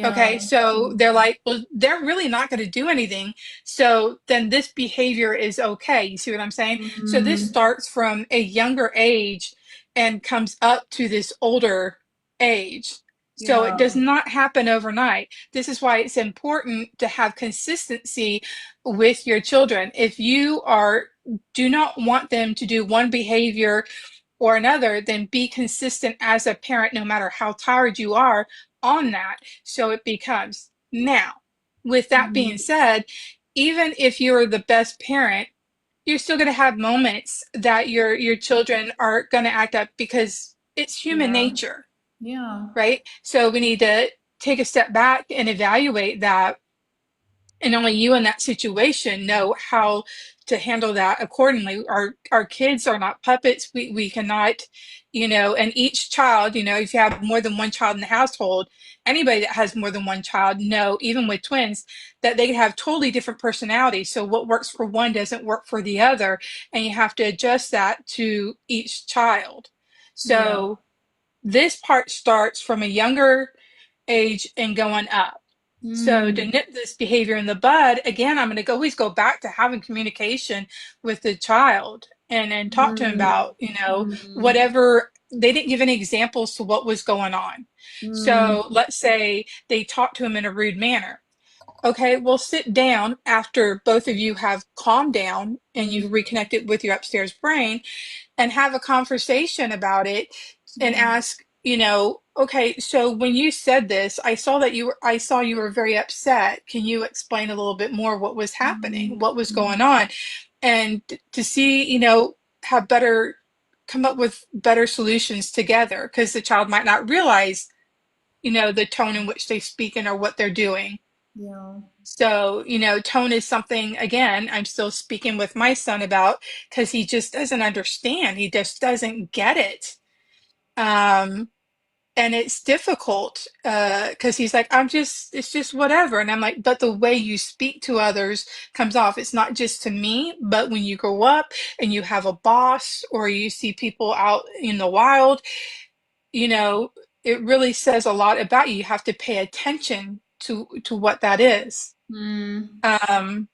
Okay, yeah, so they're like, well, they're really not going to do anything. So then this behavior is okay. You see what I'm saying? So this mm, starts from a younger age and comes up to this older age. So it yeah, does not happen overnight. This is why it's important to have consistency with your children. If you do not want them to do one behavior or another, then be consistent as a parent, no matter how tired you are on that. So it becomes now. With that being mm, said, even if you're the best parent, you're still going to have moments that your children are going to act up, because it's human yeah, nature, yeah, right? So we need to take a step back and evaluate that, and only you in that situation know how to handle that accordingly. Our kids are not puppets. We cannot, and each child, if you have more than one child in the household, anybody that has more than one child know, even with twins, that they have totally different personalities. So what works for one doesn't work for the other, and you have to adjust that to each child. yeah, So this part starts from a younger age and going up. So to mm, nip this behavior in the bud, again, I'm going to always go back to having communication with the child, and talk to him mm, about, mm, whatever. They didn't give any examples to what was going on. mm, So let's say they talked to him in a rude manner. Okay, well, sit down after both of you have calmed down and Mm, you've reconnected with your upstairs brain and have a conversation about it and mm, ask, okay, so when you said this, I saw you were very upset. Can you explain a little bit more what was happening? mm, What was going mm. on? And to see, have better come up with better solutions together because the child might not realize, the tone in which they speak and or what they're doing. Yeah. So, tone is something, again, I'm still speaking with my son about because he just doesn't understand. He just doesn't get it. Um, and it's difficult because he's like, it's just whatever. And I'm like, but the way you speak to others comes off. It's not just to me, but when you grow up and you have a boss or you see people out in the wild, you know, it really says a lot about you. You have to pay attention to what that is. Mm, Um,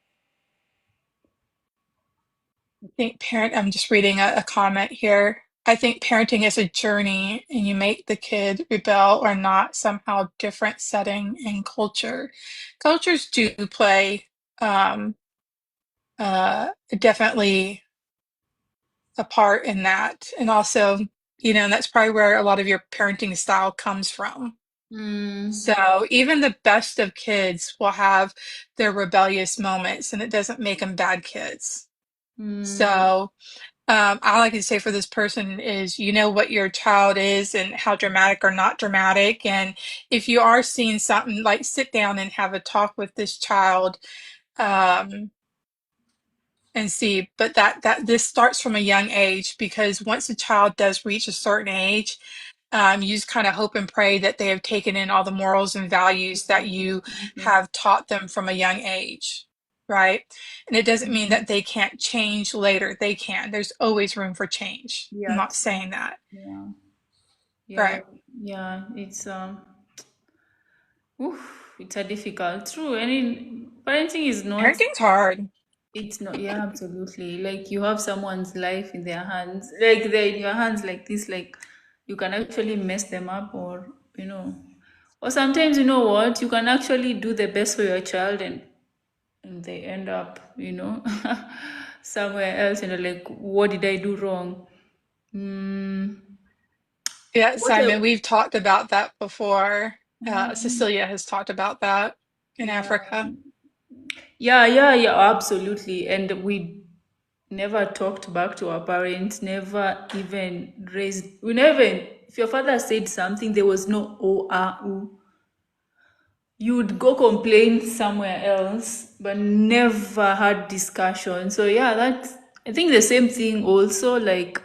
I'm just reading a comment here. I think parenting is a journey and you make the kid rebel or not, somehow different setting and culture. Cultures do play um, definitely a part in that. And also, that's probably where a lot of your parenting style comes from. mm, So even the best of kids will have their rebellious moments and it doesn't make them bad kids. mm, So I like to say for this person is you know what your child is and how dramatic or not dramatic. And if you are seeing something, like sit down and have a talk with this child um, and see. But that this starts from a young age because once a child does reach a certain age, you just kind of hope and pray that they have taken in all the morals and values that you okay. have taught them from a young age, right? And it doesn't mean Mhm. that they can't change later. They can. There's always room for change. I'm Yeah, not saying that. yeah, yeah, Right. yeah. It's a difficult. True. Any parenting is not. Parenting's hard. It's not. Yeah, absolutely. Like you have someone's life in their hands. Like they're in your hands, like this. Like you can actually mess them up, or or sometimes you know what you can actually do the best for your child, and they end up, somewhere else, and they're like, what did I do wrong? Mm, Yeah, what I, Simon, we've talked about that before. mm, Cecilia has talked about that in yeah, Africa. yeah, yeah, yeah, absolutely. And we never talked back to our parents, never even raised, we never, if your father said something, there was no oh, ah, ooh. You would go complain somewhere else, but never had discussion. So yeah, that's, I think the same thing also, like,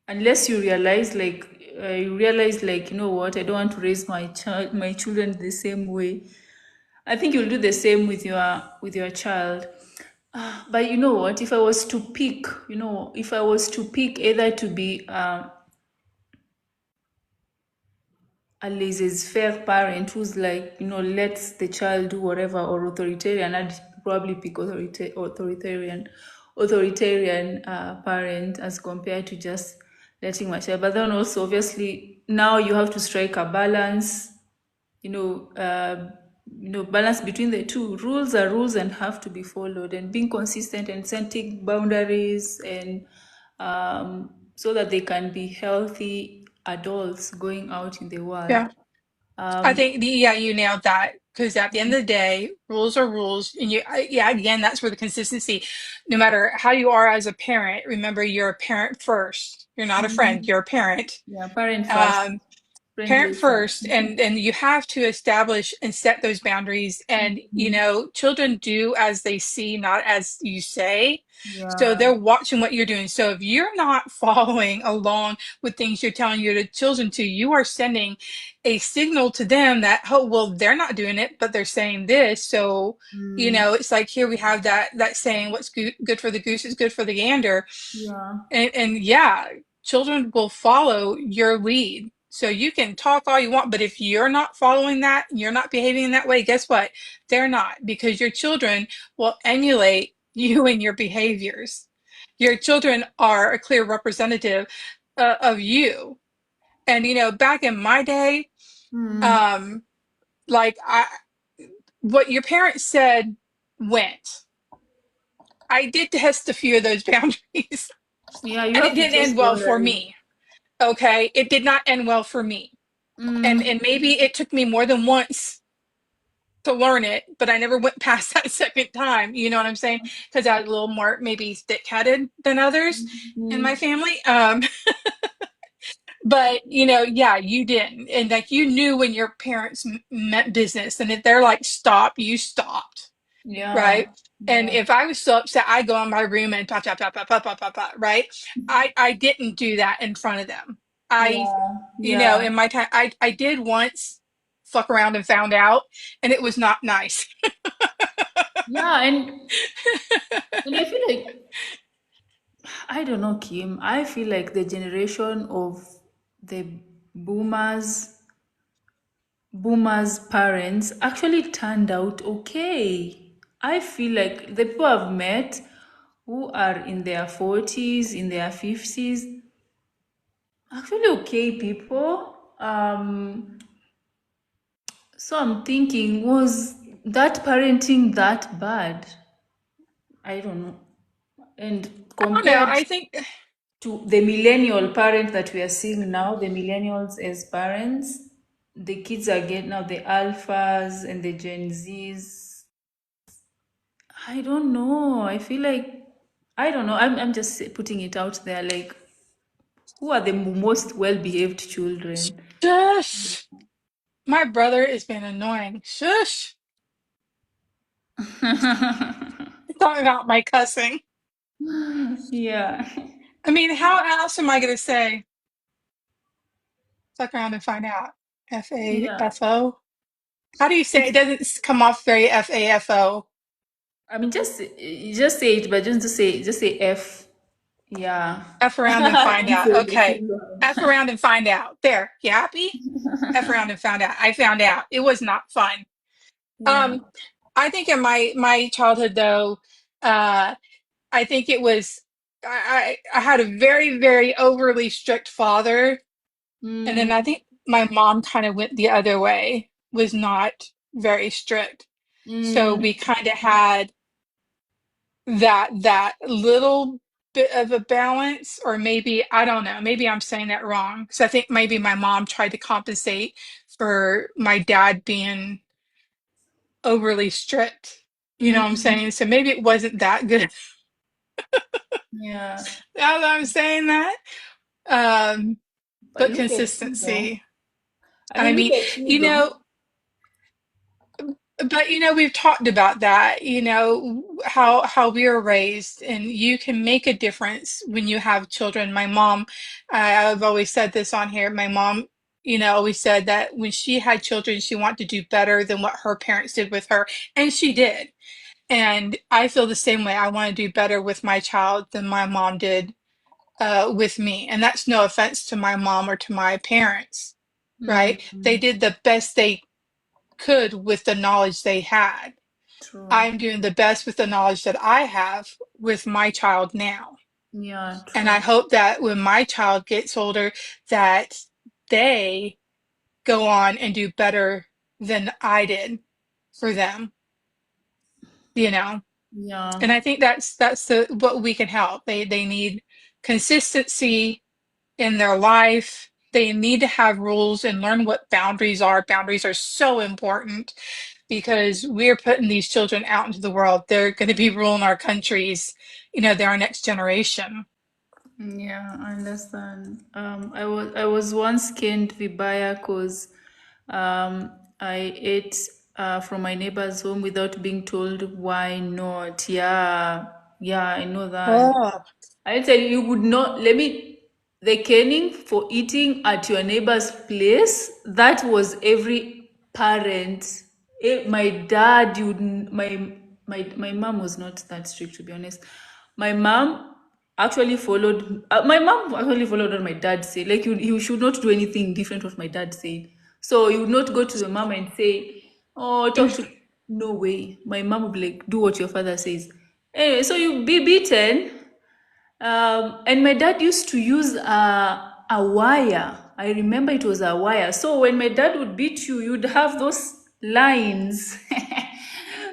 unless you realize like, you know what, I don't want to raise my children the same way. I think you'll do the same with your child. But you know what, if I was to pick, if I was to pick either to be a laissez-faire parent who's like, lets the child do whatever, or authoritarian, I'd probably pick authoritarian parent as compared to just letting my child. But then also, obviously, now you have to strike a balance, balance between the two. Rules are rules and have to be followed, and being consistent and setting boundaries, and so that they can be healthy adults going out in the world. Yeah. I Um, think yeah, you nailed that because at the end of the day, rules are rules, and yeah, again, that's where the consistency. No matter how you are as a parent, remember you're a parent first. You're not a friend. mhm. You're a parent. Yeah, parent first, Um, friend Parent later. first, and you have to establish and set those boundaries. And Mhm. children do as they see, not as you say. So Yeah. they're watching what you're doing. So if you're not following along with things you're telling your children to, you are sending a signal to them that, oh, well, they're not doing it, but they're saying this. So Mm, it's like here we have that saying, what's good for the goose is good for the gander. yeah. And yeah, children will follow your lead. So you can talk all you want, but if you're not following that, you're not behaving in that way, guess what? They're not, because your children will emulate you and your behaviors. Your children are a clear representative of you. And back in my day, Mm, um, like what your parents said went. I did test a few of those boundaries, Yeah, you and it have to didn't test end well for boundaries. me. Okay, it did not end well for me, and Mm, maybe it took me more than once to learn it, but I never went past that second time. You know what I'm saying? Because I was a little more maybe thick-headed than others in my mm, family. But yeah, you didn't, and like you knew when your parents meant business, and if they're like stop, you stopped, yeah, right? And yeah, if I was so upset, I go in my room and pop, pop, pop, pop, pop, pop, pop, pop, right? I didn't do that in front of them. I, yeah, yeah, in my time, I did once fuck around and found out, and it was not nice. yeah, and I feel like I don't know, Kim. I feel like the generation of the boomers, boomers' parents actually turned out okay. I feel like the people I've met who are in their 40s, in their 50s, actually okay people. So I'm thinking, was that parenting that bad? I don't know. And I don't know. compared I think to the millennial parent that we are seeing now, the millennials as parents, the kids are getting now the alphas and the Gen Zs. I don't know. I feel like I don't know. I'm just putting it out there. Like, who are the most well-behaved children? shush. My brother is being annoying. Shush. Talking about my cussing. Yeah. I mean, how else am I going to say? Fuck around and find out. Yeah. FAFO? How do you say it? It's, Doesn't come off very FAFO. I mean, just say it, but just say F. Yeah. F around and find Don't out. say the Okay. full one. F around and find out. There. You happy? F around and found out. I found out. It was not fun. Yeah. Um, I think in my childhood though, uh, I think it was I had a very, very overly strict father. And then I Mm, think my mom kind of went the other way, was not very strict. So mm, we kind of had that little bit of a balance, or maybe I don't know, maybe I'm saying that wrong. Because I think maybe my mom tried to compensate for my dad being overly strict. You know what I'm mm, saying? So maybe it wasn't that good. yeah. Now that I'm saying that. Um, But but look at you though. consistency. I I mean, look mean, at you you though. know, but we've talked about that, how we were raised, and you can make a difference when you have children. My mom, I've always said this on here, my mom, always said that when she had children, she wanted to do better than what her parents did with her, and she did. And I feel the same way. I want to do better with my child than my mom did with me. And that's no offense to my mom or to my parents, right? They Mm, did the best they could with the knowledge they had. true. I'm doing the best with the knowledge that I have with my child now. Yeah, And I true. hope that when my child gets older, that they go on and do better than I did for them, you know. Yeah. And I think that's the what we can help. They need consistency in their life. They need to have rules and learn what boundaries are. Boundaries are so important because we're putting these children out into the world. They're going to be ruling our countries. They're our next generation. Yeah, I understand. I was once caned vibaya because I ate from my neighbor's home without being told why not. Yeah, yeah, I know that. Oh, I tell you, you would not let me. The caning for eating at your neighbor's place, that was every parent. My dad, you my mom was not that strict, to be honest. My mom my mom actually followed what my dad said. Like, you should not do anything different what my dad said. So you would not go to your mom and say, "Oh, talk to." No way. My mom would be like, "Do what your father says." Anyway, so you be beaten. And my dad used to use a wire. I remember it was a wire. So when my dad would beat you, you'd have those lines.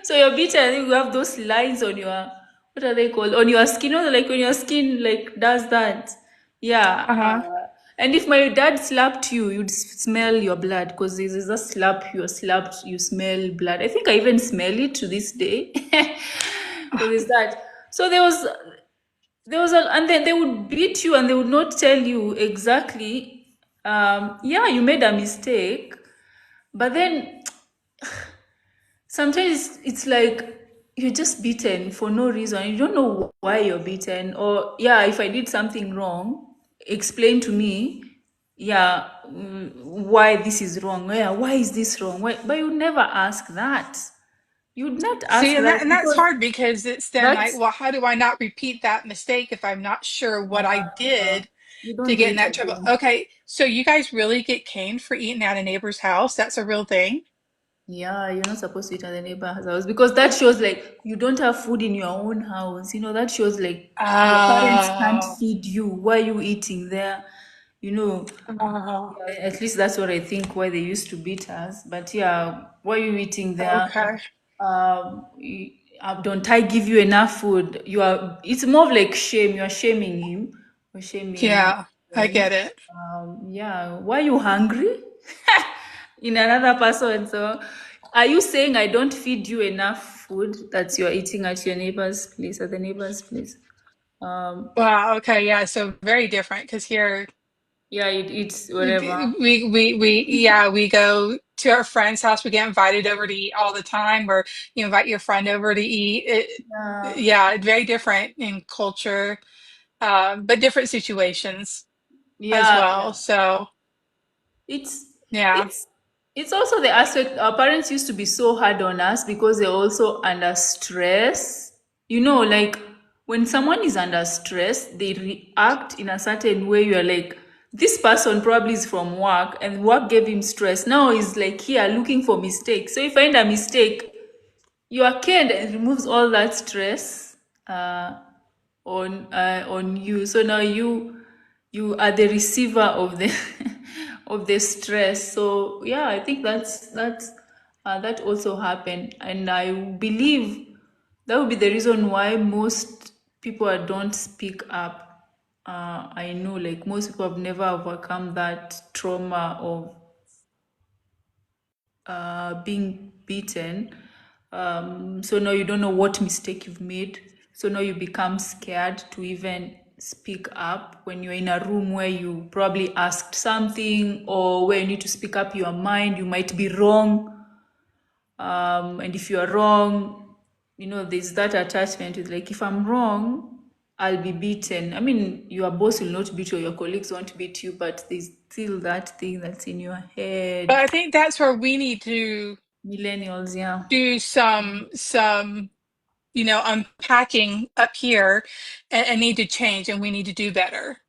So you're beaten, and then you have those lines on your, what are they called? On your skin, like when your skin like does that. Yeah. Uh-huh. And if my dad slapped you, you'd smell your blood because there's a slap, you're slapped, you smell blood. I think I even smell it to this day. So there's that. So there was a, and then they would beat you and they would not tell you exactly, yeah, you made a mistake. But then sometimes it's like you're just beaten for no reason. You don't know why you're beaten. Or, yeah, if I did something wrong, explain to me, yeah, why this is wrong. Yeah, why is this wrong? Why? But you never ask that. You'd not See, ask that and that's because hard because it's then like, that's, well, how do I not repeat that mistake if I'm not sure what I uh, did you to don't do get in it that trouble? again. Okay, so you guys really get caned for eating at a neighbor's house? That's a real thing? Yeah, you're not supposed to eat at the neighbor's house because that shows like you don't have food in your own house. That shows like your parents can't Oh, feed you. Why are you eating there? You know, oh, yeah, at least that's what I think why they used to beat us. But yeah, why are you eating there? okay. Don't I give you enough food? It's more of like shame. You are shaming him or shaming Yeah, I them. get it. Yeah, why are you hungry? In another person. So, are you saying I don't feed you enough food that you're eating at your neighbor's place, at the neighbor's place? Um, Wow, okay, yeah, so very different because here yeah, it's whatever. yeah, we go to our friend's house. We get invited over to eat all the time, or you invite your friend over to eat. Yeah, Yeah, very different in culture, but different situations as yeah, well. So it's yeah, it's it's also the aspect our parents used to be so hard on us because they're also under stress. Like when someone is under stress, they react in a certain way. You're like, this person probably is from work and work gave him stress. Now he's like here looking for mistakes. So you find a mistake, you are cared and removes all that stress uh, on you. So now you are the receiver of the of the stress. So yeah, I think that also happened, and I believe that would be the reason why most people don't speak up. I know, like most people have never overcome that trauma of being beaten. So now you don't know what mistake you've made. So now you become scared to even speak up when you're in a room where you probably asked something or where you need to speak up your mind. You might be wrong. And if you are wrong, there's that attachment with like, if I'm wrong, I'll be beaten. I mean, your boss will not beat you, or your colleagues won't beat you, but there's still that thing that's in your but head. I think that's where we need to Millennials, yeah. do some unpacking up here, and need to change, and we need to do better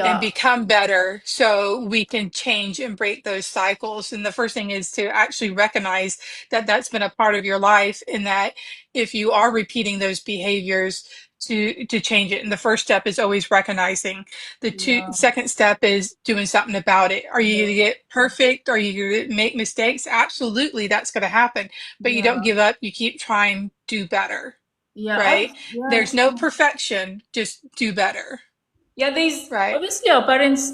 and Yeah, become better so we can change and break those cycles. And the first thing is to actually recognize that that's been a part of your life, and that if you are repeating those behaviors, to change it. And the first step is always recognizing. The yeah, second step is doing something about it. Are you yeah, going to get perfect? Are you going to make mistakes? Absolutely, that's going to happen. But you don't yeah, give up. You keep trying, do better, yeah. right? Yeah, There's no true. perfection, just do better, Yeah, there's right? obviously our parents,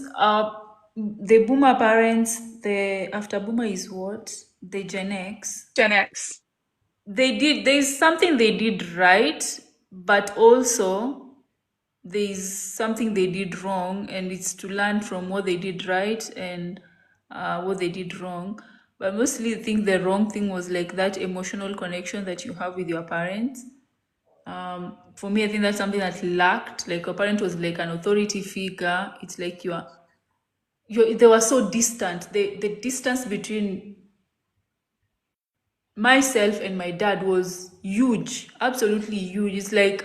the boomer parents, the after boomer is what? The Gen X. Gen X. There's something they did right, but also there's something they did wrong, and it's to learn from what they did right and what they did wrong. But mostly I think the wrong thing was like that emotional connection that you have with your parents. For me, I think that's something that lacked. Like a parent was like an authority figure. It's like they were so distant. The distance between myself and my dad was huge, absolutely huge. It's like,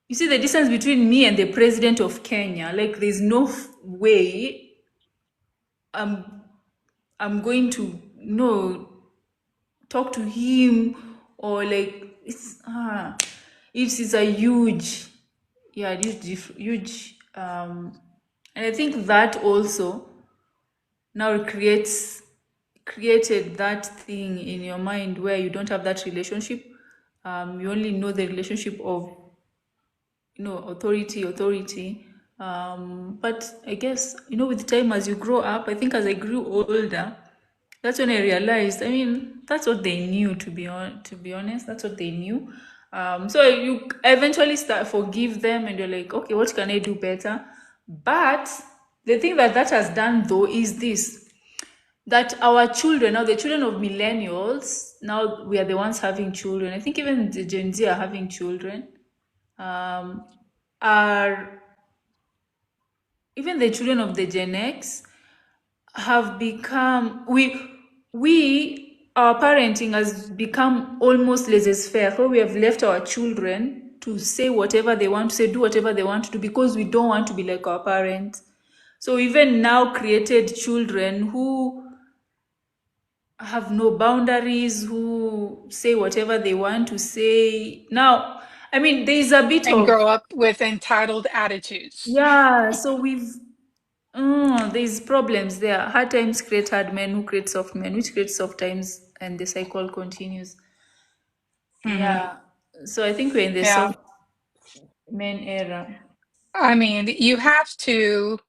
you see the distance between me and the president of Kenya. Like there's no way I'm I'm going to talk to him, or like it is a huge, yeah, huge, and I think that also now creates created that thing in your mind where you don't have that relationship. You only know the relationship of, authority. But I guess, with time as you grow up, I think as I grew older, that's when I realized, I mean, that's what they knew, to be honest, that's what they knew. So you eventually start forgive them and you're like, okay, what can I do better? But the thing that has done though is this, that our children, now the children of millennials, now we are the ones having children. I think even the Gen Z are having children. Um, are even the children of the Gen X have become we our parenting has become almost laissez-faire, where we have left our children to say whatever they want to say, do whatever they want to do, because we don't want to be like our parents. So even now created children who have no boundaries, who say whatever they want to say. Now, I mean, there is a bit And of, grow up with entitled attitudes. yeah, so there's problems there. Hard times create hard men who create soft men, which creates soft times, and the cycle continues. Hmm. Yeah. So I think we're in the Yeah. soft men era. I mean, you have to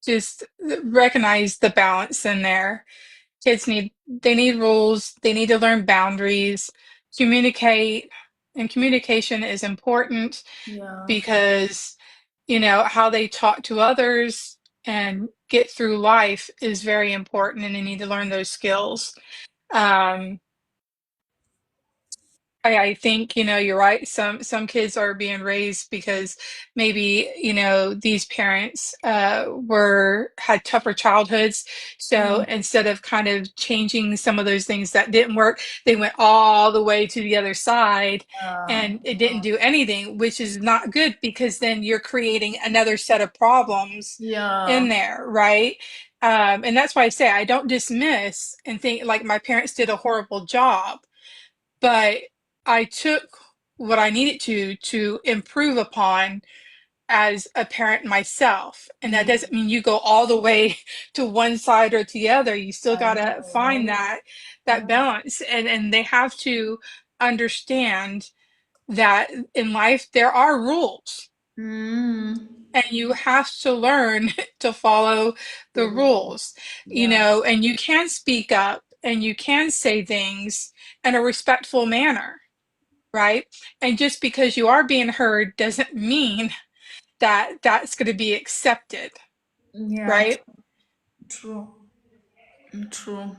just recognize the balance in there. They need rules, they need to learn boundaries, communicate, and communication is important Yeah. because, how they talk to others and get through life is very important, and they need to learn those skills. Um, I think, you're right. Some kids are being raised because maybe, these parents had tougher childhoods. So Mm. instead of kind of changing some of those things that didn't work, they went all the way to the other side Yeah. and it didn't do anything, which is not good because then you're creating another set of problems Yeah. in there, right? And that's why I say I don't dismiss and think like my parents did a horrible job, but I took what I needed to improve upon as a parent myself. And that Mm. doesn't mean you go all the way to one side or to the other. You still I gotta know, find right? that Yeah. balance. And they have to understand that in life there are rules. Mm. And you have to learn to follow The the rule. rules, Yeah. and you can speak up and you can say things in a respectful manner, right? And just because you are being heard doesn't mean that that's going to be accepted, Yeah. right? True. True.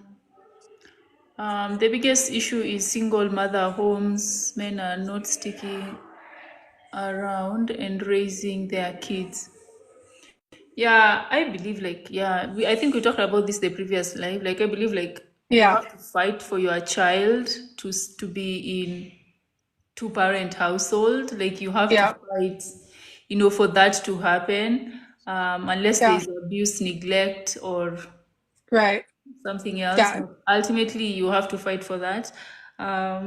The biggest issue is single mother homes. Men are not sticking around and raising their kids. Yeah, I believe like, yeah, I think we talked about this the previous live. Like I believe like you Yeah, have to fight for your child to be in two parent household. Like you have to yeah, fight, for that to happen. Unless yeah, there's abuse, neglect, or right. something else. Yeah. But ultimately, you have to fight for that,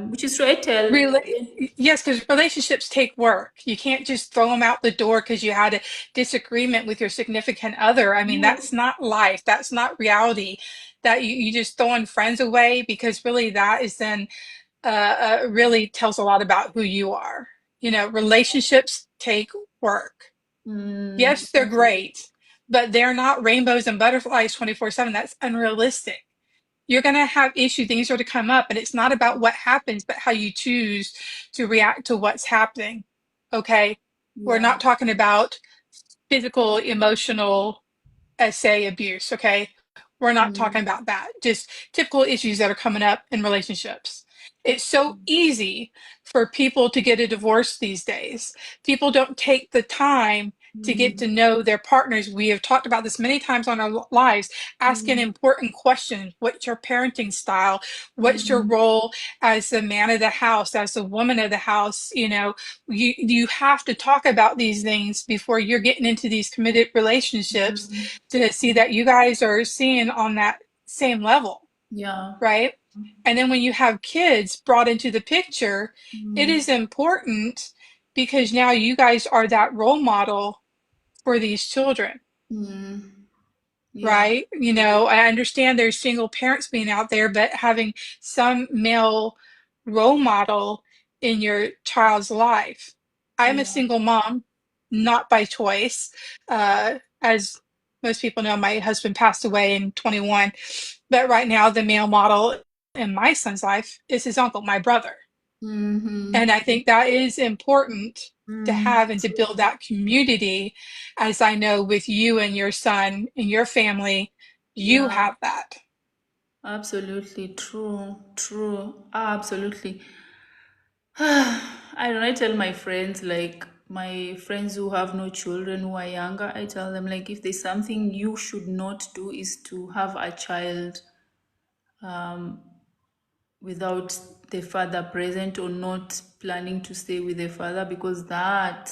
which is true. I tell. Really, yes, because relationships take work. You can't just throw them out the door because you had a disagreement with your significant other. I mean, No. that's not life. That's not reality. That you just throwing friends away because really that is then really tells a lot about who you are. Relationships take work. Mm, Yes, they're great, but they're not rainbows and butterflies 24/7. That's unrealistic. You're going to have issue, things are to come up, and it's not about what happens, but how you choose to react to what's happening. Okay? We're yeah. not talking about physical, emotional, say abuse, okay? We're not talking Mm, about that. Just typical issues that are coming up in relationships. It's so easy for people to get a divorce these days. People don't take the time to get to mm, know their partners. We have talked about this many times on our lives, asking mm, important questions. What's your parenting style? What's your mm, role as the man of the house, as the woman of the house? You have to talk about these things before you're getting into these committed relationships mm, to see that you guys are seeing on that same level, yeah. right? And then when you have kids brought into the picture, it Mm, is important because now you guys are that role model for these children. mm. Yeah. right? I understand there's single parents being out there, but having some male role model in your child's life. I'm a Yeah. single mom, not by choice. As most people know, my husband passed away in 21, but right now the male model in my son's life is his uncle, my brother. And Mm-hmm. I think that is important to Mm. have and to build that community, as I know with you and your son and your family, you Yeah. have that. Absolutely true. True. Absolutely. I don't know, I tell my friends, like my friends who have no children who are younger, I tell them like if there's something you should not do is to have a child um, without the father present or not planning to stay with the father, because that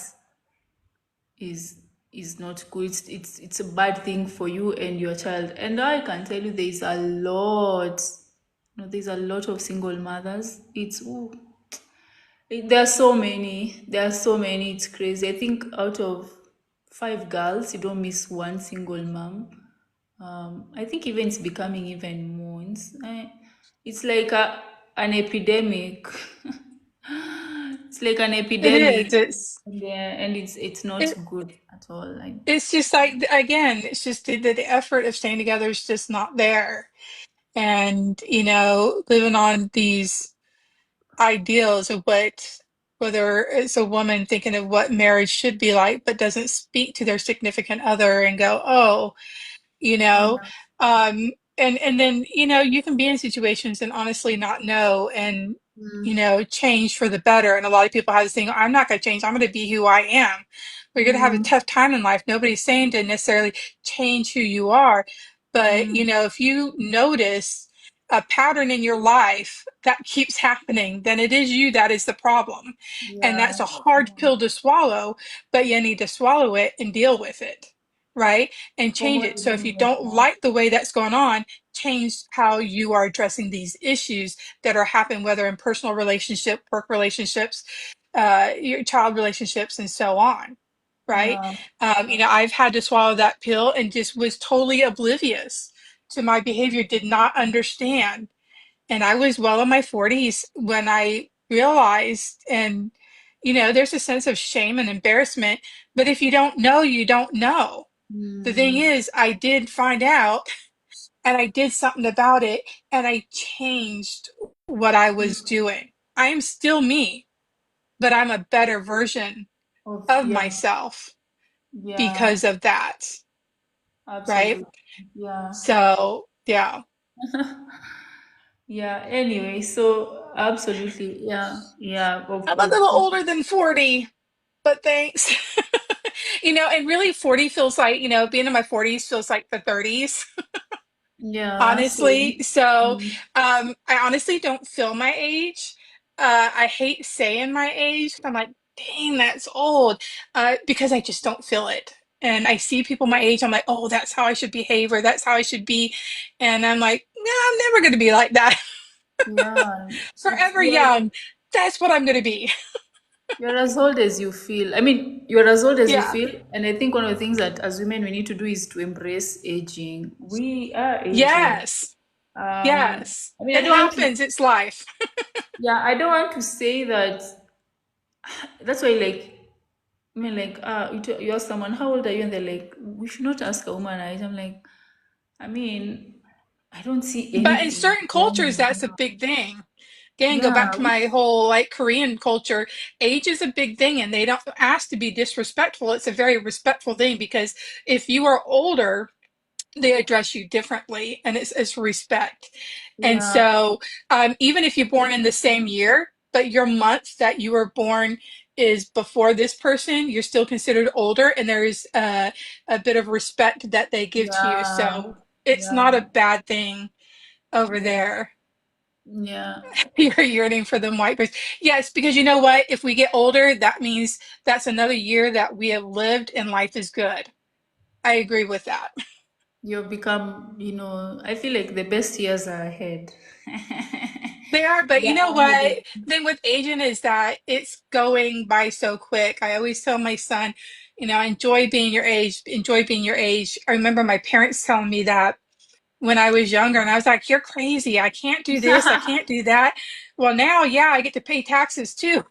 is is not good. It's a bad thing for you and your child. And I can tell you there's a lot, there's a lot of single mothers. It's ooh, there are so many. There are so many. It's crazy. I think out of five girls, you don't miss one single mom. I think even it's becoming even more. It's like an epidemic. It's like an It epidemic. is. Yeah, and it's not It, good at all. Like, it's just like, again, it's just the effort of staying together is just not there. And, living on these ideals of whether it's a woman thinking of what marriage should be like, but doesn't speak to their significant other and go, oh, you know yeah. um and then you can be in situations and honestly not know and Mm, change for the better. And a lot of people have this thing, I'm not going to change, I'm going to be who I am. We're going to have a mm, tough time in life. Nobody's saying to necessarily change who you are, but mm, if you notice a pattern in your life that keeps happening, then it is you that is the problem. And yeah. that's a hard pill to swallow, but you need to swallow it and deal with it, right? And From change what it. you So if you mean, don't like the way that's going on, change how you are addressing these issues that are happening, whether in personal relationship, work relationships, your child relationships, and so on. Right? yeah. I've had to swallow that pill and just was totally oblivious to my behavior, did not understand. And I was well in my 40s when I realized, and there's a sense of shame and embarrassment, but if you don't know, you don't know. The thing Mm, is, I did find out and I did something about it and I changed what I was doing. I am still me, but I'm a better version of yeah, myself yeah. because of that, right? Absolutely. Yeah. So, yeah. Yeah. Anyway, so absolutely. Yeah. Yeah. I'm a little older than 40, but thanks. And really 40 feels like, being in my 40s feels like the 30s. Yeah. Honestly. Same. So, Mm, I honestly don't feel my age. I hate saying my age. I'm like, dang, that's old, because I just don't feel it. And I see people my age, I'm like, oh, that's how I should behave, or that's how I should be. And I'm like, no, I'm never going to be like that. yeah. It's Forever young. That's what I'm going to be. you're as old as you feel. I mean, you're as old as you Yeah. feel. And I think one of the things that as women we need to do is to embrace aging. We are aging. Yes. Um, Yes. I mean, I It don't want to. happens. It's life. Yeah, I don't want to say that. That's why, like, I mean, like, you ask someone, how old are you? And they're like, we should not ask a woman age. I'm like, I mean, I don't see But in anything certain cultures, wrong. that's a big thing. Again, go back Yeah, to my whole like Korean culture. Age is a big thing, and they don't ask to be disrespectful. It's a very respectful thing because if you are older, they address you differently, and it's respect. And yeah, so, even if you're born in the same year, but your month that you were born is before this person, you're still considered older, and there's a bit of respect that they give to you. yeah, So it's not yeah, a bad thing over yeah, there. yeah. You're yearning for them white birds. Yes, because you know what? If we get older, that means that's another year that we have lived and life is good. I agree with that. You've become, I feel like the best years are ahead. They are, but you Yeah, know ahead what? Then with aging is that it's going by so quick. I always tell my son, enjoy being your age, enjoy being your age. I remember my parents telling me that when I was younger, and I was like, you're crazy. I can't do this. I can't do that. Well, now, yeah, I get to pay taxes too.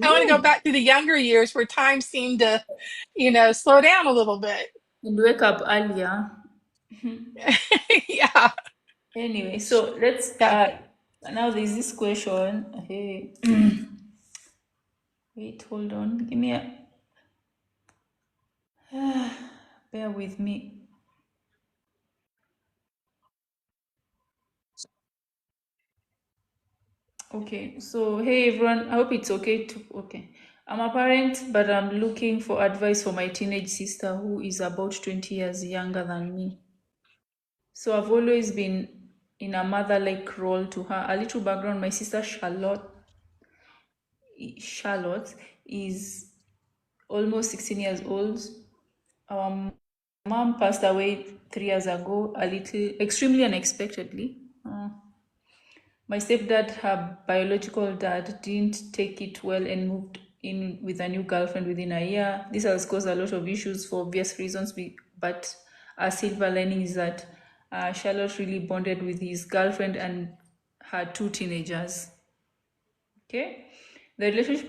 I want to go Mm. back to the younger years where time seemed to, slow down a little bit. And wake up earlier. Yeah, Anyway, so let's yeah. now there's this question. Hey, wait, hold on. Give me a bear with me. Okay, so hey everyone, I hope it's okay to okay. I'm a parent, but I'm looking for advice for my teenage sister who is about 20 years younger than me. So I've always been in a mother-like role to her. A little background, my sister Charlotte is almost 16 years old. Our mom passed away 3 years ago, a little extremely unexpectedly. My stepdad, her biological dad, didn't take it well and moved in with a new girlfriend within a year. This has caused a lot of issues for obvious reasons, but a silver lining is that Charlotte really bonded with his girlfriend and her two teenagers. Okay, the relationship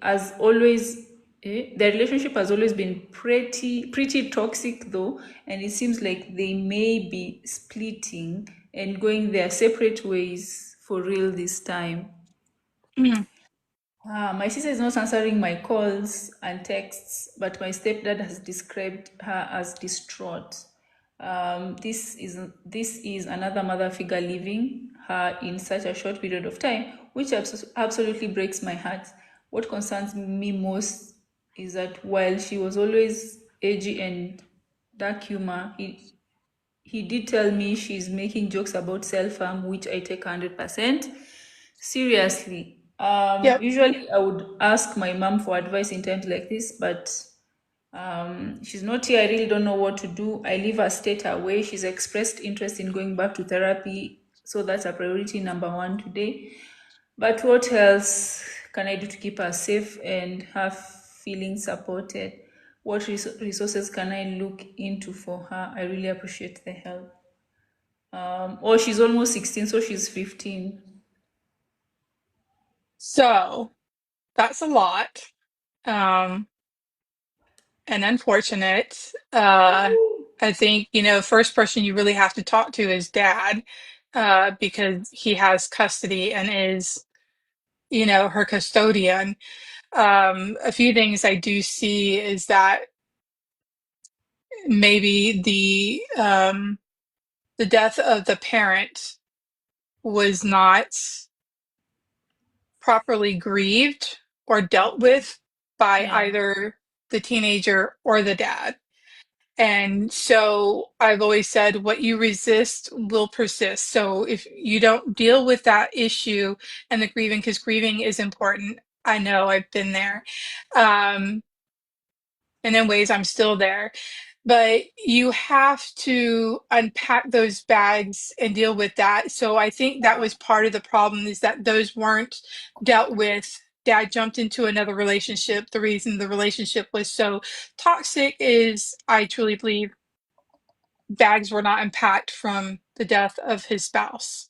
has always the relationship has always been pretty toxic though, and it seems like they may be splitting and going their separate ways for real this time. Mm. My sister is not answering my calls and texts, but my stepdad has described her as distraught. This is another mother figure leaving her in such a short period of time, which absolutely breaks my heart. What concerns me most is that while she was always edgy and dark humor, he did tell me she's making jokes about self-harm, which I take 100%. Seriously. Yep. Usually I would ask my mom for advice in times like this, but she's not here. I really don't know what to do. I leave her state away. She's expressed interest in going back to therapy. So that's a priority number one today. But what else can I do to keep her safe and her feeling supported? What resources can I look into for her? I really appreciate the help. Oh, she's almost 16, so she's 15. So that's a lot. Um, and unfortunate. I think, first person you really have to talk to is dad, because he has custody and is, her custodian. A few things I do see is that maybe the death of the parent was not properly grieved or dealt with by Yeah. either the teenager or the dad. And so I've always said what you resist will persist. So if you don't deal with that issue and the grieving, because grieving is important, I know I've been there. Um, and in ways I'm still there. But you have to unpack those bags and deal with that. So I think that was part of the problem is that those weren't dealt with. Dad jumped into another relationship. The reason the relationship was so toxic is I truly believe bags were not unpacked from the death of his spouse.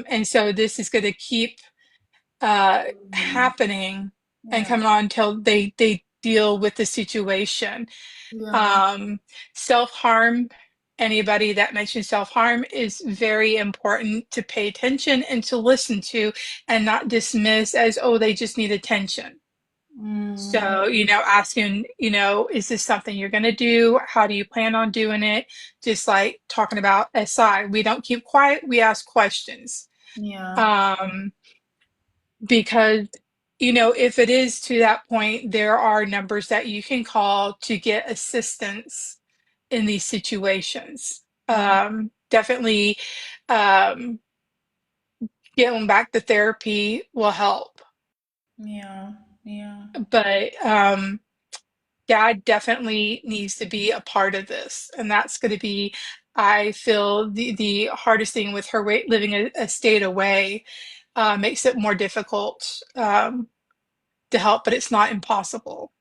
And so this is going to keep happening and Yeah. coming on until they deal with the situation. Yeah. Um, Self-harm, anybody that mentions self-harm is very important to pay attention and to listen to and not dismiss as, oh, they just need attention. Mm, So, asking, is this something you're going to do? How do you plan on doing it? Just like talking about SI, we don't keep quiet, we ask questions. yeah. Um, because, if it is to that point, there are numbers that you can call to get assistance in these situations. Mm, Definitely, um, getting back to therapy will help. yeah. Yeah. But dad definitely needs to be a part of this. And that's going to be, I feel, the hardest thing with her living a state away, makes it more difficult to help, but it's not impossible.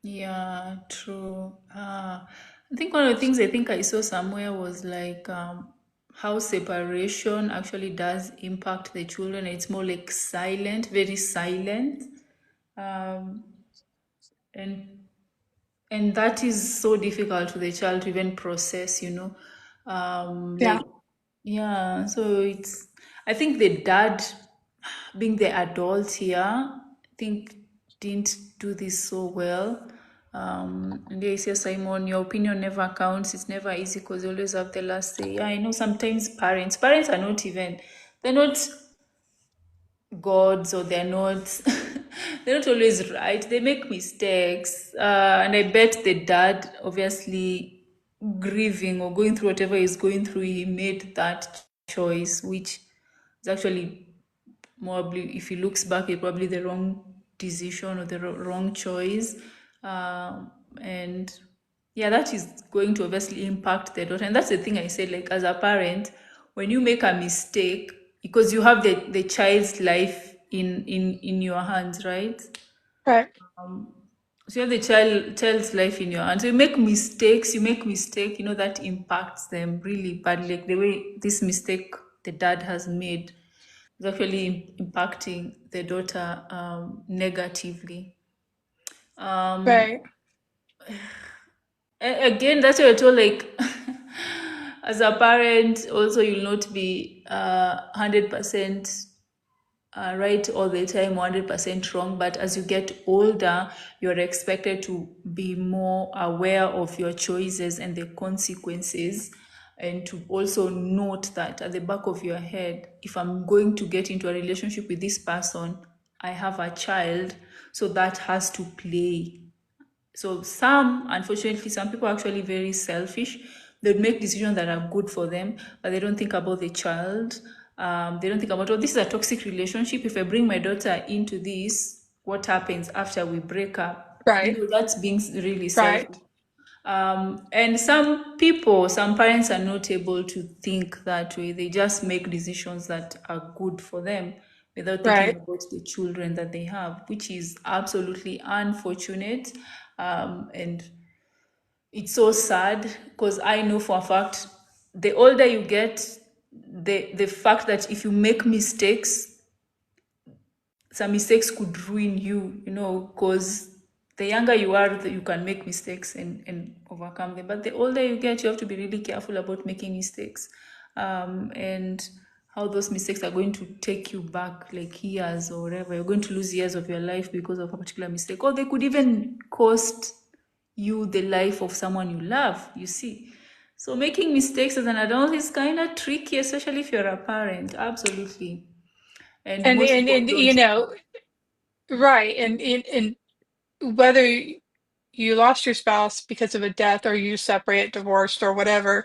Yeah, true. I think one of the things I think I saw somewhere was like how separation actually does impact the children. It's more like silent, very silent. Um, and and that is so difficult for the child to even process, Yeah, like, yeah, so it's, I think the dad being the adult here, I think didn't do this so well. And they say, Simon, your opinion never counts. It's never easy because you always have the last say. Yeah, I know sometimes parents are not even, they're not gods, or they're not they're not always right. They make mistakes, and I bet the dad, obviously grieving or going through whatever he's going through, he made that choice, which is actually probably, if he looks back, it's probably the wrong decision or the wrong choice. And yeah, that is going to obviously impact the daughter. And that's the thing I said, like, as a parent, when you make a mistake, because you have the child's life in your hands, right? right, So you have the child's life in your hands. So you make mistake, that impacts them really badly. Like the way this mistake the dad has made is actually impacting the daughter negatively. Um, right, Again, that's what I told, like, as a parent, also you'll not be 100% right all the time, 100% wrong. But as you get older, you're expected to be more aware of your choices and the consequences, and to also note that at the back of your head, if I'm going to get into a relationship with this person, I have a child, so that has to play. So unfortunately, some people are actually very selfish. They would make decisions that are good for them, but they don't think about the child. They don't think about, oh, this is a toxic relationship. If I bring my daughter into this, what happens after we break up? right, That's being really selfish. right, And some people, some parents are not able to think that way. They just make decisions that are good for them without thinking right. about the children that they have, which is absolutely unfortunate. And it's so sad because I know for a fact, the older you get, the fact that if you make mistakes, some mistakes could ruin you, because the younger you are, you can make mistakes and overcome them. But the older you get, you have to be really careful about making mistakes, and how those mistakes are going to take you back like years or whatever. You're going to lose years of your life because of a particular mistake, or they could even cost you the life of someone you love, you see. So making mistakes as an adult is kind of tricky, especially if you're a parent. Absolutely. And And most and people and don't. right, and whether you lost your spouse because of a death or you separate, divorced, or whatever,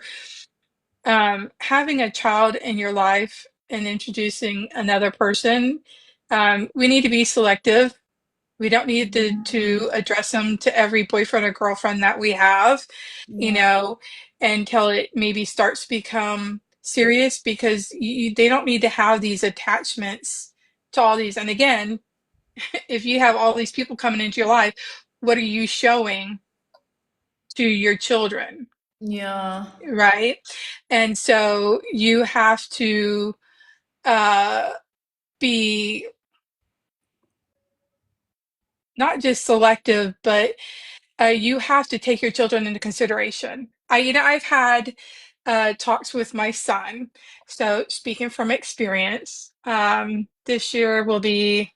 having a child in your life and introducing another person, we need to be selective. We don't need to address them to every boyfriend or girlfriend that we have, you Yeah, know, until it maybe starts to become serious because they don't need to have these attachments to all these. And again, if you have all these people coming into your life, what are you showing to your children, yeah, right? And so you have to uh, be not just selective, but you have to take your children into consideration. I've had talks with my son. So speaking from experience, this year will be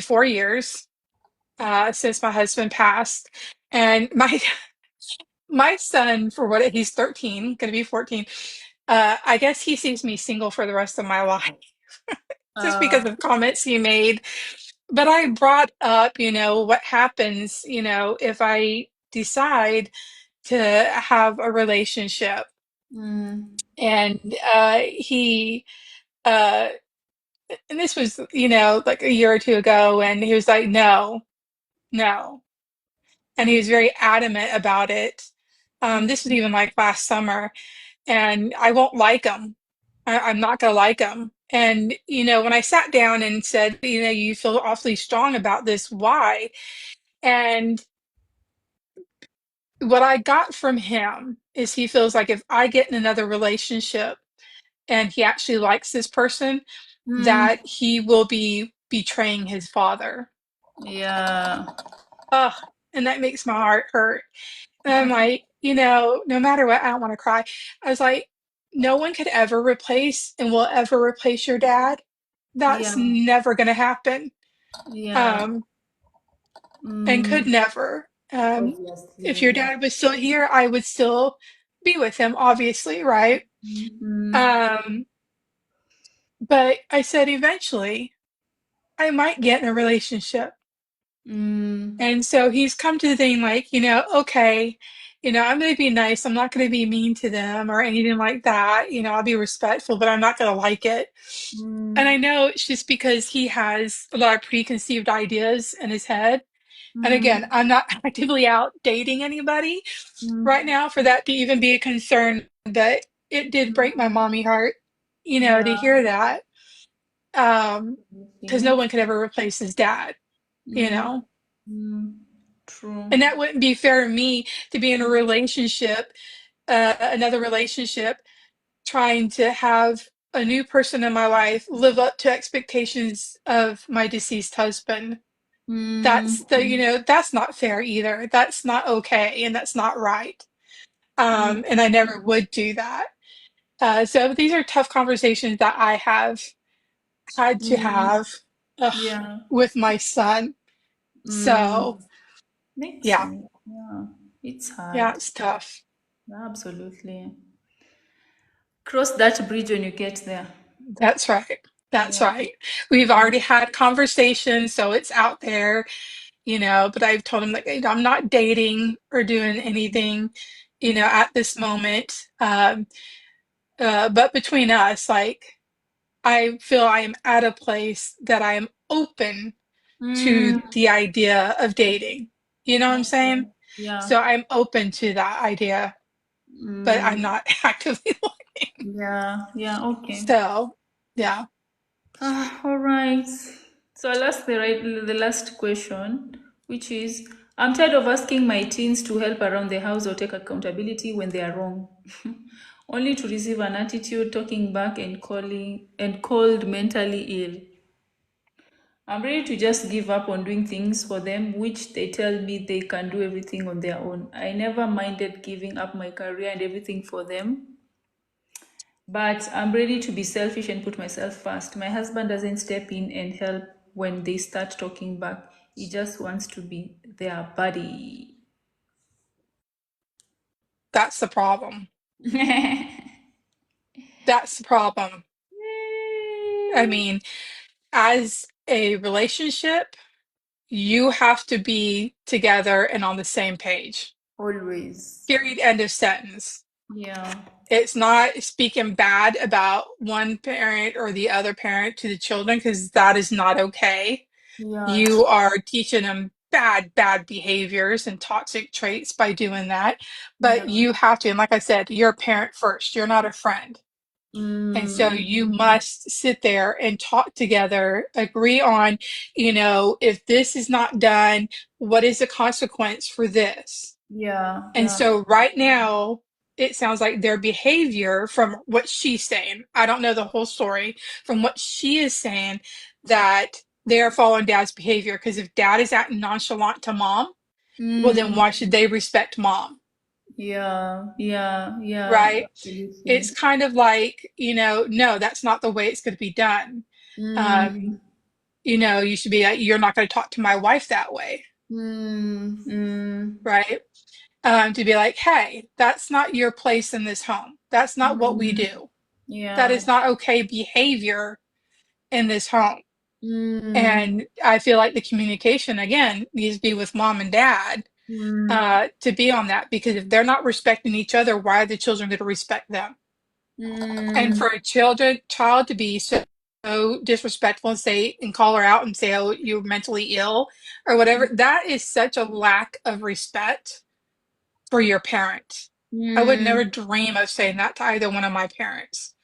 4 years since my husband passed, and my son, for what he's 13, going to be 14. I guess he sees me single for the rest of my life just because uh, of comments he made. But I brought up, what happens, if I decide to have a relationship. mm, And uh, and this was, like a year or two ago, and he was like, no, no. And he was very adamant about it. This was even like last summer, and I won't like him. I'm not going to like him. And, when I sat down and said, you feel awfully strong about this, why? And what I got from him is he feels like if I get in another relationship and he actually likes this person, Mm, that he will be betraying his father. yeah. Ugh, and that makes my heart hurt. And I'm like, no matter what, I don't want to cry. I was like, no one could ever replace and will ever replace your dad. That's Yeah. never going to happen. Yeah. Um, and could Mm, never. If your obviously. dad was still here, I would still be with him, obviously, right? Mm, Um, but I said eventually I might get in a relationship. mm, And so he's come to the thing like, okay, I'm going to be nice. I'm not going to be mean to them or anything like that. I'll be respectful, but I'm not going to like it. And I mm, know it's just because he has a lot of preconceived ideas in his head. And again, mm, I'm not actively out dating anybody right mm, now for that to even be a concern, but it did break my mm. mommy heart, to Yeah. hear that. Because no Okay. one could ever replace his dad, you Mm, know? mm. True. And that wouldn't be fair to me to be in a relationship, another relationship, trying to have a new person in my life live up to expectations of my deceased husband. Mm, That's not fair either. That's not okay, and that's not right. mm, And I never would do that. So these are tough conversations that I have had to mm. have, ugh, Yeah. with my son. Mm. So Makes yeah, sense. Yeah. It's yeah, hard. it's tough. Absolutely. Cross that bridge when you get there. That's right. That's Yeah. right. We've already had conversations, so it's out there, but I've told him like I'm not dating or doing anything, at this moment. But between us, like I feel I am at a place that I am open to Mm, the idea of dating. You know what I'm saying? okay. Yeah. So I'm open to that idea, but I'm Mm, not actively looking. yeah. Yeah. Okay. So, yeah, All right. So I'll ask the last question, which is I'm tired of asking my teens to help around the house or take accountability when they are wrong, only to receive an attitude, talking back, and calling and called mentally ill. I'm ready to just give up on doing things for them, which they tell me they can do everything on their own. I never minded giving up my career and everything for them, but I'm ready to be selfish and put myself first. My husband doesn't step in and help when they start talking back. He just wants to be their buddy. that's the problem. That's the problem. I mean, as a relationship, you have to be together and on the same page. Always. Period. End of sentence. Yeah. It's not speaking bad about one parent or the other parent to the children because that is not okay. Yeah. You are teaching them bad, bad behaviors and toxic traits by doing that. But Yeah. you have to, and like I said, you're a parent first, you're not a friend. And so Mm, you must sit there and talk together, agree on, if this is not done, what is the consequence for this? yeah. And Yeah. so right now, it sounds like their behavior from what she's saying, I don't know the whole story, from what she is saying, that they are following dad's behavior. Because if dad is acting nonchalant to mom, well, then Mm, why should they respect mom? yeah. Yeah. Yeah. Right? It's Absolutely. kind of like, no, that's not the way it's going to be done. Mm, Um, you should be like, you're not going to talk to my wife that way. mm, mm, Right? To be like, hey, that's not your place in this home. That's not what we mm, do. That yeah. is not okay behavior in this home. Mm, And I feel like the communication, again, needs to be with mom and dad, mm, to be on that. Because if they're not respecting each other, why are the children going to respect them? And mm, for a child to be so disrespectful and say and call her out and say, "Oh, you're mentally ill," or whatever, that is such a lack of respect for your parent. I would never mm, dream of saying that to either one of my parents.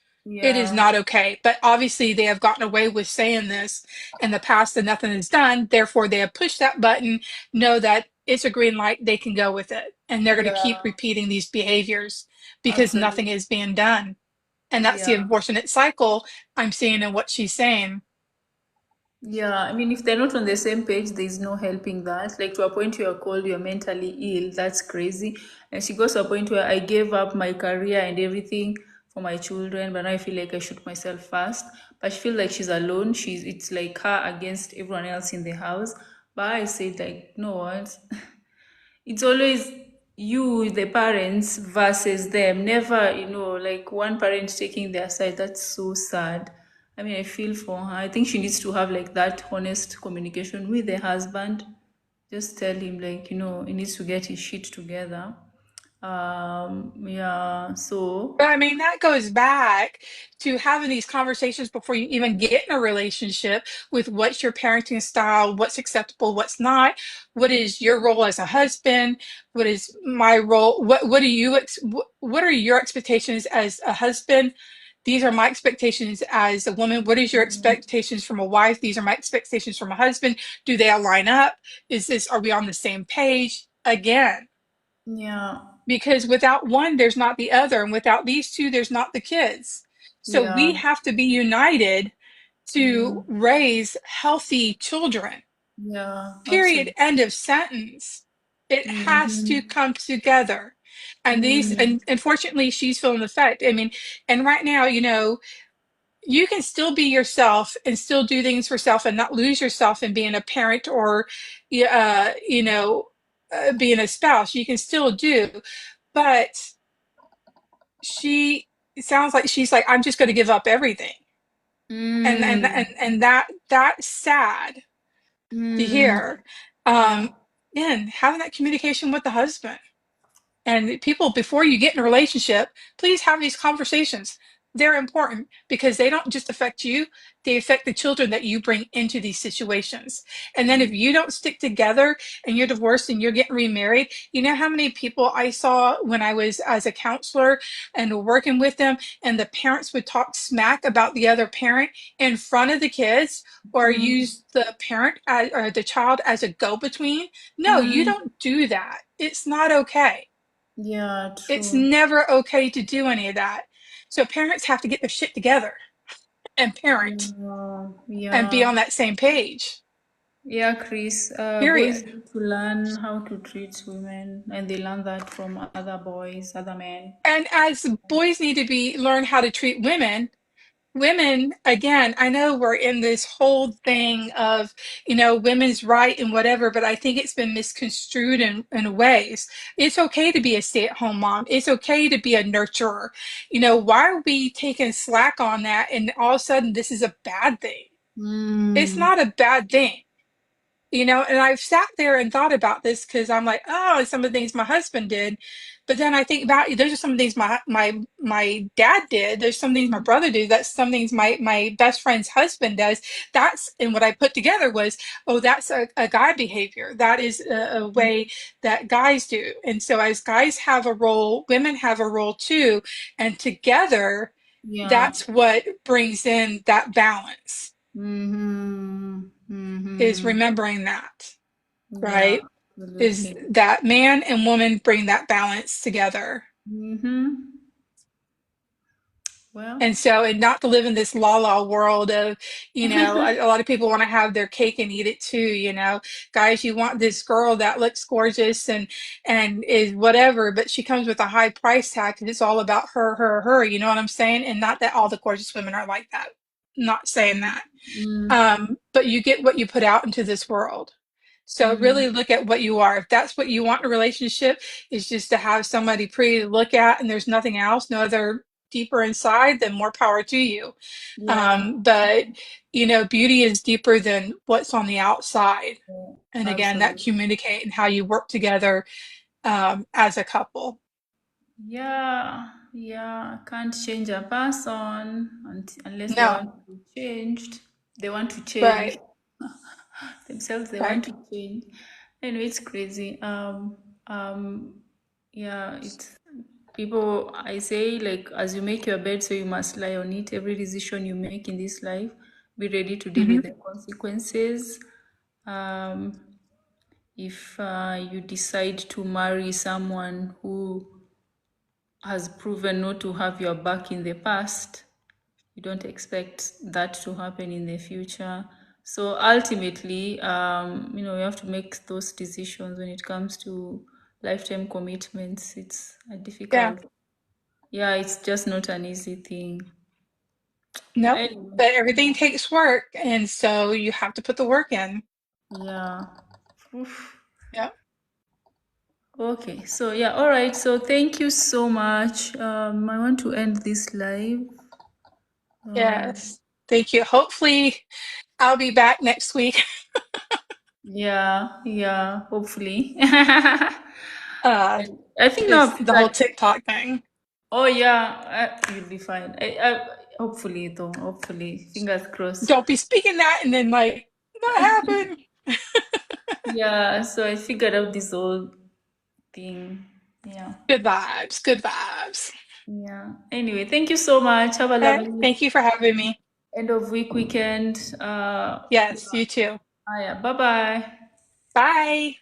It is Yeah. not okay. But obviously, they have gotten away with saying this in the past and nothing is done. Therefore, they have pushed that button, know that it's a green light, they can go with it. And they're going to keep Yeah. repeating these behaviors because nothing Absolutely. is being done. And that's the Yeah. unfortunate cycle I'm seeing in what she's saying. Yeah, I mean, if they're not on the same page, there's no helping that. Like to a point you're called, you're mentally ill. That's crazy. And she goes to a point where I gave up my career and everything for my children, but now I feel like I shoot myself first. But she feels like she's alone. It's like her against everyone else in the house. But I said like, no what? It's always you, the parents, versus them. Never, like one parent taking their side. That's so sad. I mean, I feel for her. I think she needs to have like that honest communication with the husband. Just tell him like, he needs to get his shit together. Yeah. But So. I mean, that goes back to having these conversations before you even get in a relationship with what's your parenting style, what's acceptable, what's not, what is your role as a husband, what is my role, what do you what are your expectations as a husband? These are my expectations as a woman. What is your Mm, expectations from a wife? These are my expectations from a husband. Do they align up? Are we on the same page? Again, yeah. because without one, there's not the other, and without these two, there's not the kids. So Yeah. we have to be united to Mm, raise healthy children. yeah. Period. Absolutely. End of sentence. It has to Mm-hmm. come together. And these, Mm, and unfortunately, she's feeling the effect. I mean, and right now, you can still be yourself and still do things for self and not lose yourself in being a parent or, being a spouse. You can still do, but she it sounds like she's like, I'm just going to give up everything, mm, and that's sad to mm, hear. yeah. um and having that communication with the husband. And people, before you get in a relationship, please have these conversations. They're important because they don't just affect you, they affect the children that you bring into these situations. And then if you don't stick together and you're divorced and you're getting remarried, you know how many people I saw when I was as a counselor and working with them, and the parents would talk smack about the other parent in front of the kids or Mm, use the parent or the child as a go-between? No, you mm, don't do that. It's not okay. yeah, It's true. never okay to do any of that. So parents have to get their shit together and parent Yeah, and be yeah. on that same page. Yeah, Chris. Boys Period. need to learn how to treat women, and they learn that from other boys, other men. And as boys need to be learn how to treat women, women, again, I know we're in this whole thing of, women's right and whatever, but I think it's been misconstrued in ways. It's okay to be a stay-at-home mom. It's okay to be a nurturer. Why are we taking slack on that and all of a sudden this is a bad thing? It's Mm, not a bad thing. And I've sat there and thought about this because I'm like, oh, some of the things my husband did. But then I think about those are some things my dad did. There's some things my brother did. That's some things my best friend's husband does. And what I put together was, oh, that's a guy behavior. That is a way that guys do. And so as guys have a role, women have a role too. And together, yeah. that's what brings in that balance, Mm-hmm. is Mm-hmm. remembering that. Yeah, Right? Is absolutely. that man and woman bring that balance together. Mm-hmm. Well, And not to live in this la la world of, a lot of people want to have their cake and eat it too. Guys, you want this girl that looks gorgeous and is whatever, but she comes with a high price tag and it's all about her, her, her. You know what I'm saying? And not that all the gorgeous women are like that. Not saying that. mm, But you get what you put out into this world. So mm, really look at what you are. If that's what you want in a relationship, is just to have somebody pretty to look at and there's nothing else, no other deeper inside, then more power to you. yeah, But beauty is deeper than what's on the outside. yeah, And again, that absolutely. communicate and how you work together as a couple. Yeah, yeah. Can't change a person unless they No, want to be changed. They want to change right, themselves. They want right. to change. Anyway, it's crazy. Um, yeah. It's. people, I say, like, as you make your bed, so you must lie on it. Every decision you make in this life, be ready to deal Hmm. with the consequences. Um, if you decide to marry someone who has proven not to have your back in the past, you don't expect that to happen in the future. So ultimately, you have to make those decisions when it comes to lifetime commitments. It's a Yeah. difficult, yeah, it's just not an easy thing. Nope. Anyway, But everything takes work, and so you have to put the work in. yeah. Oof. Yep. Okay, so yeah, all right. So thank you so much. I want to end this live. Yes. Thank you. Hopefully, I'll be back next week. Yeah, yeah, hopefully. I Uh, think now is I've the whole figured. TikTok thing. Oh yeah, you'll be fine. Hopefully though, hopefully, fingers crossed. Don't be speaking that and then like not happen. Yeah, so I figured out this whole thing. Yeah, Good vibes. Good vibes. yeah. Anyway, thank you so much. Have a lovely Thank you for having me. end of week weekend. Yes, you too. Yeah. Bye bye. Bye.